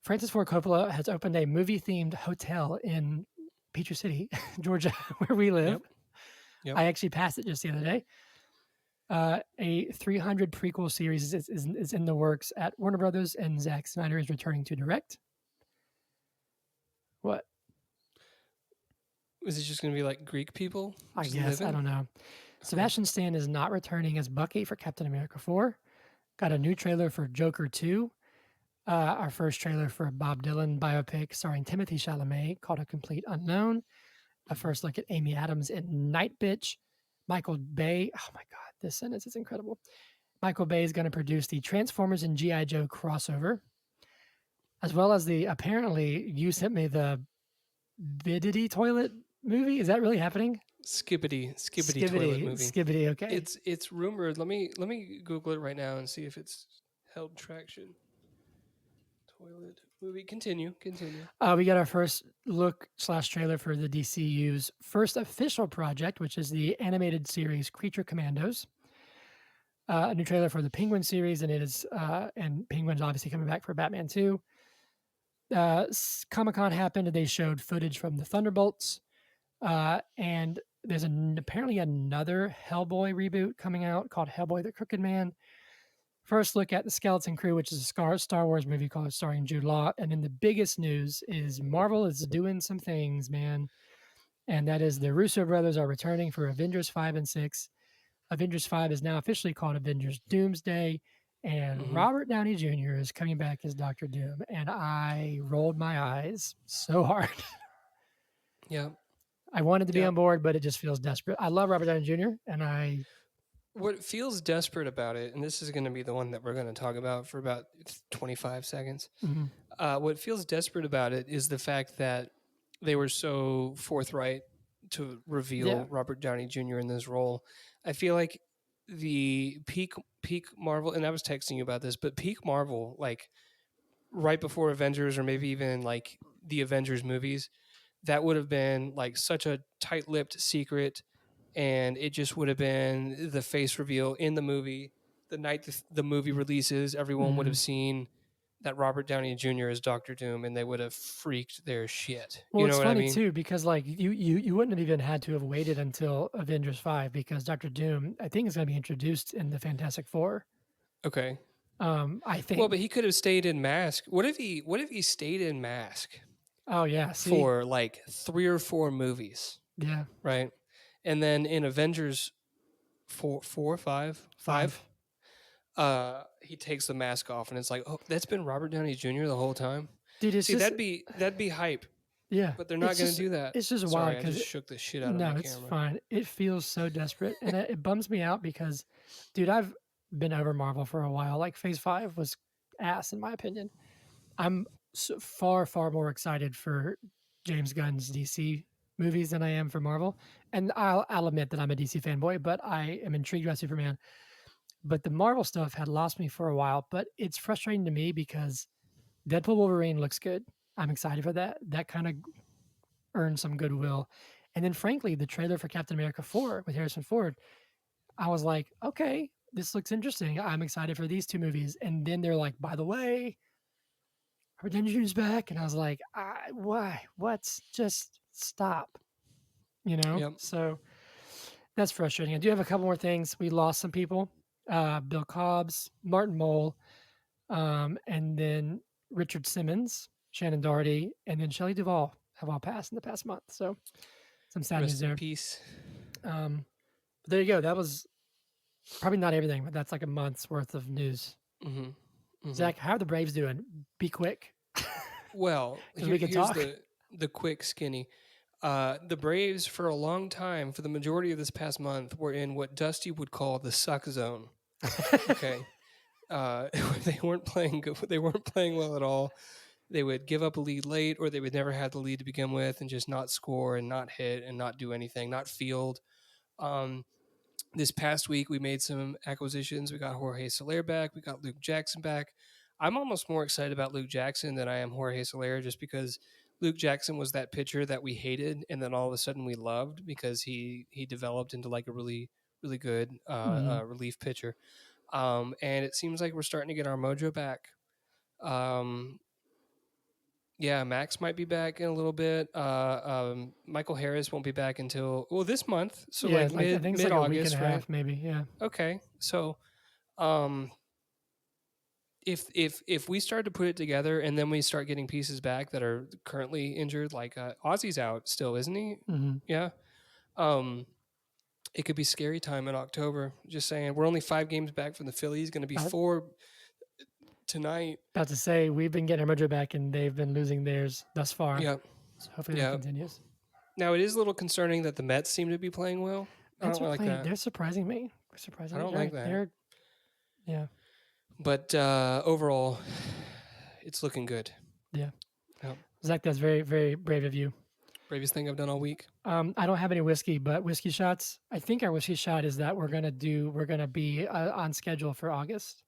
[SPEAKER 2] Francis Ford Coppola has opened a movie-themed hotel in Peachtree City, Georgia, where we live.
[SPEAKER 1] Yep.
[SPEAKER 2] I actually passed it just the other day. A 300 prequel series is in the works at Warner Brothers, and Zack Snyder is returning to direct. What?
[SPEAKER 1] Is it just going to be like Greek people?
[SPEAKER 2] I
[SPEAKER 1] just
[SPEAKER 2] guess.
[SPEAKER 1] living?
[SPEAKER 2] I don't know. Sebastian Stan is not returning as Bucky for Captain America 4. Got a new trailer for Joker 2. Our first trailer for a Bob Dylan biopic starring Timothée Chalamet called A Complete Unknown. A first look at Amy Adams in Night Bitch. Michael Bay. Oh my God, this sentence is incredible. Michael Bay is going to produce the Transformers and G.I. Joe crossover, as well as the, apparently, you sent me the Bidity toilet movie. Is that really happening?
[SPEAKER 1] Skibbity toilet movie.
[SPEAKER 2] Skibbity, okay.
[SPEAKER 1] It's rumored. Let me Google it right now and see if it's held traction. Toilet movie. Continue.
[SPEAKER 2] We got our first look / trailer for the DCU's first official project, which is the animated series Creature Commandos. A new trailer for the Penguin series, and it is and Penguin's obviously coming back for Batman 2. Comic-Con happened, and they showed footage from the Thunderbolts. And there's apparently another Hellboy reboot coming out called Hellboy the Crooked Man. First look at the Skeleton Crew, which is a Star Wars movie starring Jude Law. And then the biggest news is Marvel is doing some things, man. And that is the Russo brothers are returning for Avengers 5 and 6. Avengers 5 is now officially called Avengers Doomsday. And Robert Downey Jr. is coming back as Dr. Doom. And I rolled my eyes so hard.
[SPEAKER 1] Yeah.
[SPEAKER 2] I wanted to be on board, but it just feels desperate. I love Robert Downey Jr. and
[SPEAKER 1] what feels desperate about it, and this is going to be the one that we're going to talk about for about 25 seconds. What feels desperate about it is the fact that they were so forthright to reveal Robert Downey Jr. in this role. I feel like the peak Marvel, and I was texting you about this, but peak Marvel, like right before Avengers or maybe even like the Avengers movies, that would have been like such a tight-lipped secret, and it just would have been the face reveal in the movie. The night the movie releases, everyone would have seen that Robert Downey Jr. is Dr. Doom, and they would have freaked their shit.
[SPEAKER 2] Well,
[SPEAKER 1] you know
[SPEAKER 2] it's
[SPEAKER 1] what
[SPEAKER 2] funny
[SPEAKER 1] I mean?
[SPEAKER 2] too, because like you wouldn't have even had to have waited until Avengers 5 because Dr. Doom, I think, is going to be introduced in the Fantastic Four.
[SPEAKER 1] Okay.
[SPEAKER 2] I think.
[SPEAKER 1] Well, but he could have stayed in Mask. What if he stayed in Mask?
[SPEAKER 2] Oh yeah,
[SPEAKER 1] for like 3 or 4 movies.
[SPEAKER 2] Yeah.
[SPEAKER 1] Right. And then in Avengers 5. he takes the mask off, and it's like, oh, that's been Robert Downey Jr. the whole time.
[SPEAKER 2] Dude, it's
[SPEAKER 1] See,
[SPEAKER 2] just
[SPEAKER 1] that'd be hype,
[SPEAKER 2] yeah.
[SPEAKER 1] but they're not going to do that.
[SPEAKER 2] It's just wild
[SPEAKER 1] Sorry, I
[SPEAKER 2] because
[SPEAKER 1] just shook the shit out of
[SPEAKER 2] no,
[SPEAKER 1] my
[SPEAKER 2] it's
[SPEAKER 1] camera.
[SPEAKER 2] fine. It feels so desperate, and it bums me out because, dude, I've been over Marvel for a while. Like Phase 5 was ass in my opinion. I'm far more excited for James Gunn's DC movies than I am for Marvel. And I'll admit that I'm a DC fanboy, but I am intrigued by Superman. But the Marvel stuff had lost me for a while. But it's frustrating to me because Deadpool Wolverine looks good. I'm excited for that. That kind of earned some goodwill. And then, frankly, the trailer for Captain America 4 with Harrison Ford, I was like, okay, this looks interesting. I'm excited for these two movies. And then they're like, by the way, Robert Downey Jr.'s back. And I was like, why? What? Just stop. You know?
[SPEAKER 1] Yep.
[SPEAKER 2] So that's frustrating. I do have a couple more things. We lost some people. Bill Cobbs, Martin Mull, and then Richard Simmons, Shannon Doherty, and then Shelley Duvall have all passed in the past month. So some sad news
[SPEAKER 1] Rest in
[SPEAKER 2] there.
[SPEAKER 1] peace.
[SPEAKER 2] But there you go. That was probably not everything, but that's like a month's worth of news. Zach, how are the Braves doing? Be quick.
[SPEAKER 1] Well,
[SPEAKER 2] we can
[SPEAKER 1] here's
[SPEAKER 2] talk.
[SPEAKER 1] the quick skinny. The Braves, for a long time, for the majority of this past month, were in what Dusty would call the suck zone. Okay, they weren't playing good. They weren't playing well at all. They would give up a lead late, or they would never have the lead to begin with, and just not score and not hit and not do anything, not field. This past week, we made some acquisitions. We got Jorge Soler back. We got Luke Jackson back. I'm almost more excited about Luke Jackson than I am Jorge Soler, just because Luke Jackson was that pitcher that we hated, and then all of a sudden we loved because he developed into like a really good relief pitcher. And it seems like we're starting to get our mojo back. Yeah, Max might be back in a little bit. Michael Harris won't be back until this month, so
[SPEAKER 2] yeah,
[SPEAKER 1] like
[SPEAKER 2] I think it's
[SPEAKER 1] mid
[SPEAKER 2] like a week
[SPEAKER 1] August,
[SPEAKER 2] and a
[SPEAKER 1] right?
[SPEAKER 2] half, maybe. Yeah.
[SPEAKER 1] Okay, so if we start to put it together and then we start getting pieces back that are currently injured, like Ozzy's out still, isn't he? Yeah. It could be scary time in October. Just saying, we're only 5 games back from the Phillies. Going to be 4 tonight.
[SPEAKER 2] About to say we've been getting our mojo back, and they've been losing theirs thus far.
[SPEAKER 1] Yeah.
[SPEAKER 2] So hopefully that continues.
[SPEAKER 1] Now it is a little concerning that the Mets seem to be playing well. I don't like that.
[SPEAKER 2] They're surprising me.
[SPEAKER 1] I don't like that.
[SPEAKER 2] Yeah.
[SPEAKER 1] But overall, it's looking good.
[SPEAKER 2] Yeah.
[SPEAKER 1] Yep.
[SPEAKER 2] Zach, that's very, very brave of you.
[SPEAKER 1] Bravest thing I've done all week.
[SPEAKER 2] I don't have any whiskey, but whiskey shots. I think our whiskey shot is that we're gonna be on schedule for August.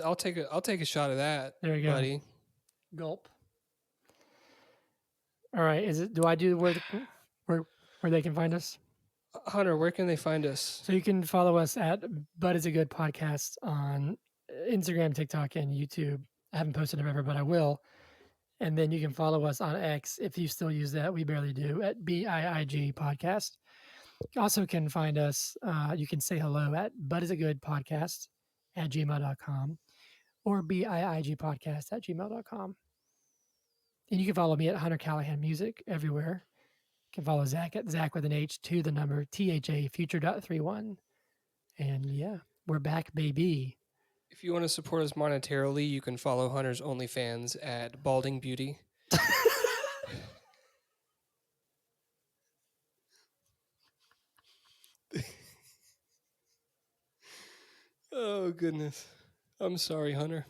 [SPEAKER 1] I'll take a shot of that.
[SPEAKER 2] There you go,
[SPEAKER 1] buddy.
[SPEAKER 2] Gulp. All right. Do I do where they can find us?
[SPEAKER 1] Hunter, where can they find us?
[SPEAKER 2] So you can follow us at Bud is a Good Podcast on Instagram, TikTok, and YouTube. I haven't posted it ever, but I will. And then you can follow us on X if you still use that. We barely do, at BIIG Podcast. You also can find us. You can say hello at budisagoodpodcast at gmail.com or BIIGpodcast at gmail.com. And you can follow me at Hunter Callahan Music everywhere. You can follow Zach at Zach with an H to the number THA future.31. And yeah, we're back, baby.
[SPEAKER 1] If you want to support us monetarily, you can follow Hunter's OnlyFans at Balding Beauty. Oh, goodness. I'm sorry, Hunter.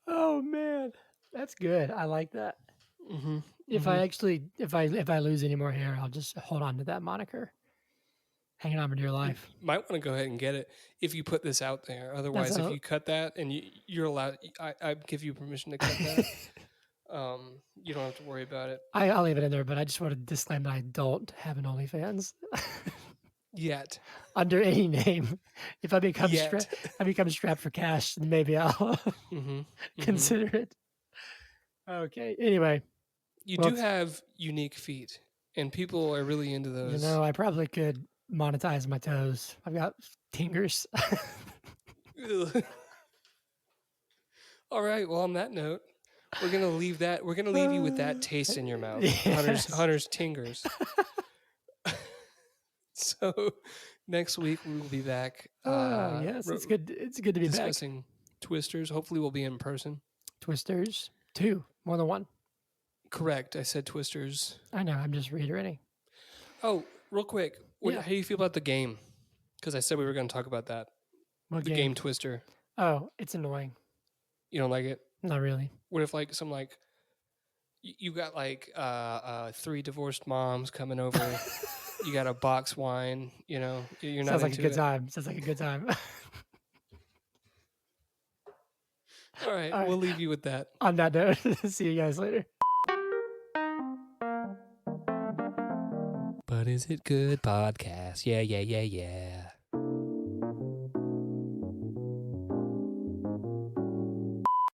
[SPEAKER 2] Oh, man. That's good. I like that. If I lose any more hair, I'll just hold on to that moniker. Hanging on for dear life.
[SPEAKER 1] You might want to go ahead and get it if you put this out there. Otherwise, if you cut that and you're allowed, I give you permission to cut that. You don't have to worry about it.
[SPEAKER 2] I'll leave it in there, but I just want to disclaim that I don't have an OnlyFans.
[SPEAKER 1] Yet.
[SPEAKER 2] Under any name. If I become strapped for cash, then maybe I'll consider it. Okay. Anyway.
[SPEAKER 1] You do have unique feet, and people are really into those.
[SPEAKER 2] You know, I probably could monetize my toes. I've got fingers.
[SPEAKER 1] All right. Well, on that note, we're gonna leave you with that taste in your mouth. Yes. Hunter's tingers. So Next week we will be back.
[SPEAKER 2] Yes, it's good. It's good to be back.
[SPEAKER 1] Discussing Twisters. Hopefully, we'll be in person.
[SPEAKER 2] Twisters 2, more than one.
[SPEAKER 1] Correct. I said Twisters.
[SPEAKER 2] I know. I'm just reiterating.
[SPEAKER 1] Oh, real quick.
[SPEAKER 2] Yeah.
[SPEAKER 1] How do you feel about the game? Because I said we were going to talk about that.
[SPEAKER 2] What
[SPEAKER 1] The game Twister.
[SPEAKER 2] Oh, it's annoying.
[SPEAKER 1] You don't like it?
[SPEAKER 2] Not really.
[SPEAKER 1] What if you got 3 divorced moms coming over? You got a box wine. You're not.
[SPEAKER 2] Sounds like a
[SPEAKER 1] into
[SPEAKER 2] good
[SPEAKER 1] it?
[SPEAKER 2] time. Sounds like a good time.
[SPEAKER 1] All right,
[SPEAKER 2] All right.
[SPEAKER 1] we'll leave you with that.
[SPEAKER 2] On that note, see you guys later.
[SPEAKER 1] But is it good podcast? Yeah.